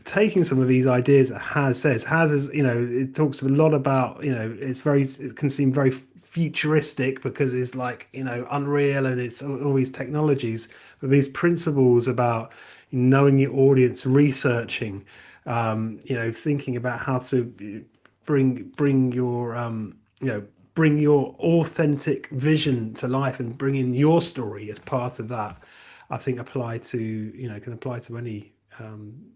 taking some of these ideas that HaZ is, it talks a lot about, it can seem very futuristic because it's like, Unreal and it's all these technologies, but these principles about knowing your audience, researching, thinking about how to bring your authentic vision to life and bring in your story as part of that, I think can apply to any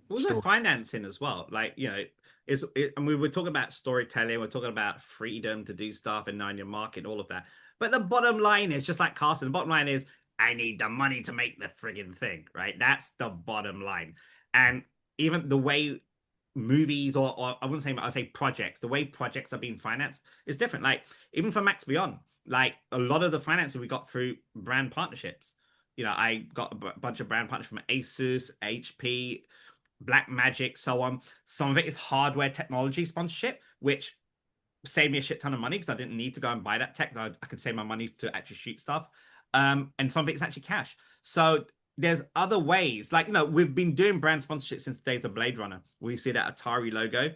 also financing as well. Like, and we were talking about storytelling, we're talking about freedom to do stuff and knowing your market, all of that. But the bottom line is just like casting. The bottom line is I need the money to make the friggin' thing, right? That's the bottom line. And even the way movies or I wouldn't say, I'd say projects, the way projects are being financed is different. Like even for Max Beyond, like a lot of the financing we got through brand partnerships. I got a bunch of brand partners from Asus, HP, Blackmagic, so on. Some of it is hardware technology sponsorship, which saved me a shit ton of money because I didn't need to go and buy that tech. I could save my money to actually shoot stuff. And some of it is actually cash. So there's other ways. Like, we've been doing brand sponsorship since the days of Blade Runner. We see that Atari logo.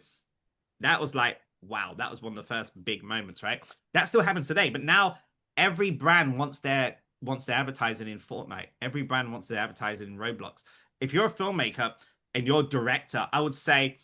That was like, wow, that was one of the first big moments, right? That still happens today. But now every brand wants their advertising in Fortnite. Every brand wants their advertising in Roblox. If you're a filmmaker and you're a director, I would say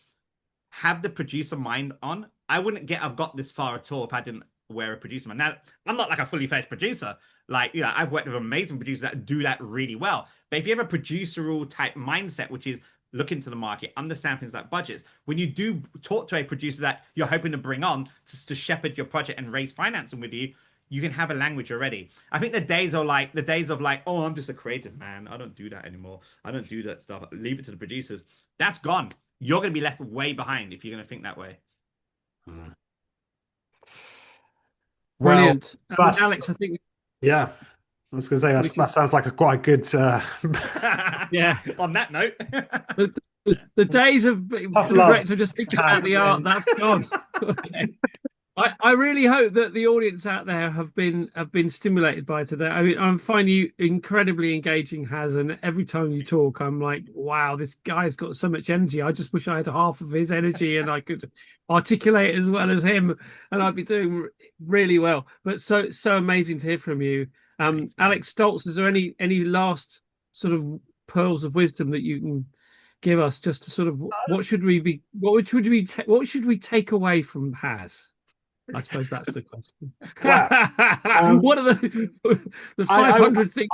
have the producer mind on I wouldn't have got this far at all if I didn't wear a producer man. Now, I'm not like a fully fledged producer. Like, I've worked with amazing producers that do that really well. But if you have a producer type mindset, which is look into the market, understand things like budgets, when you do talk to a producer that you're hoping to bring on to shepherd your project and raise financing with you, you can have a language already. I think the days of like, oh, I'm just a creative man. I don't do that anymore. I don't do that stuff. Leave it to the producers. That's gone. You're going to be left way behind if you're going to think that way. Brilliant. Well, Alex, I think. Yeah, I was going to say that sounds like quite a good. Yeah. On that note, the days of director just thinking about the art, that's gone. Okay. I really hope that the audience out there have been stimulated by today. I mean, I'm finding you incredibly engaging, HaZ, and every time you talk, I'm like, wow, this guy's got so much energy. I just wish I had half of his energy and I could articulate as well as him, and I'd be doing really well. But so amazing to hear from you. Alex Stolz, is there any last sort of pearls of wisdom that you can give us, just to sort of what should we take away from HaZ? I suppose that's the question. Wow. What are the 500 things?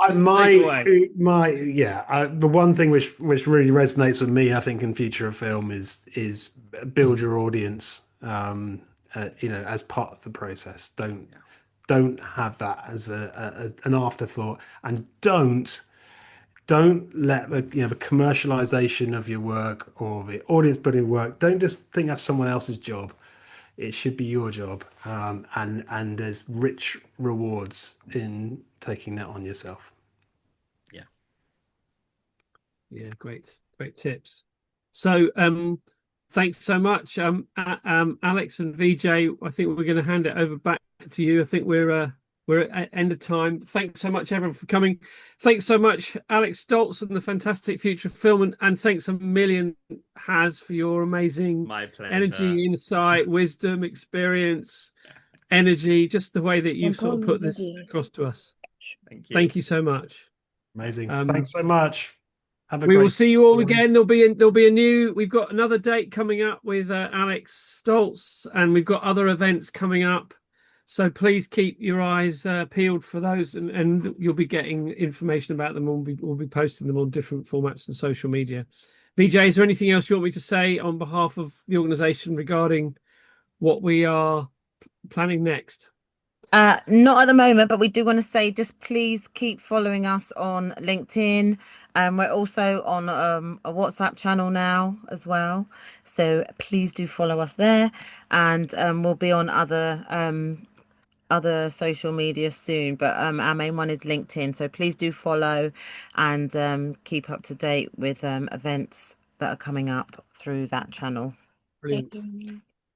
The one thing which really resonates with me, I think, in future of film is build your audience. As part of the process. Don't have that as an afterthought, and don't let the commercialization of your work or the audience building work. Don't just think that's someone else's job. It should be your job, and there's rich rewards in taking that on yourself. Yeah, great tips. So thanks so much, Alex and VJ. I think we're going to hand it over back to you. I think we're at end of time. Thanks so much, everyone, for coming. Thanks so much, Alex Stolz and the fantastic Future of Film, and thanks a million, HaZ, for your amazing energy, insight, wisdom, experience, energy, just the way that you've sort of put this across to us. Thank you so much. Amazing. Thanks so much. We will see you all again. We've got another date coming up with Alex Stolz, and we've got other events coming up. So please keep your eyes peeled for those, and you'll be getting information about them. We'll be posting them on different formats and social media. VJ, is there anything else you want me to say on behalf of the organisation regarding what we are planning next? Not at the moment, but we do want to say just please keep following us on LinkedIn. We're also on a WhatsApp channel now as well. So please do follow us there, and we'll be on other social media soon, but our main one is LinkedIn. So please do follow and keep up to date with events that are coming up through that channel. Brilliant.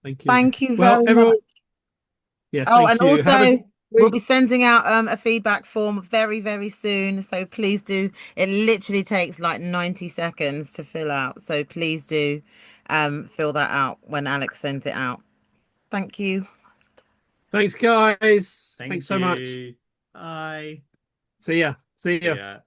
Thank you. Thank you very much. Yeah. And also we'll be sending out a feedback form very, very soon. So please do. It literally takes like 90 seconds to fill out. So please do fill that out when Alex sends it out. Thank you. Thanks, guys. Thanks so much. Bye. See ya. Yeah.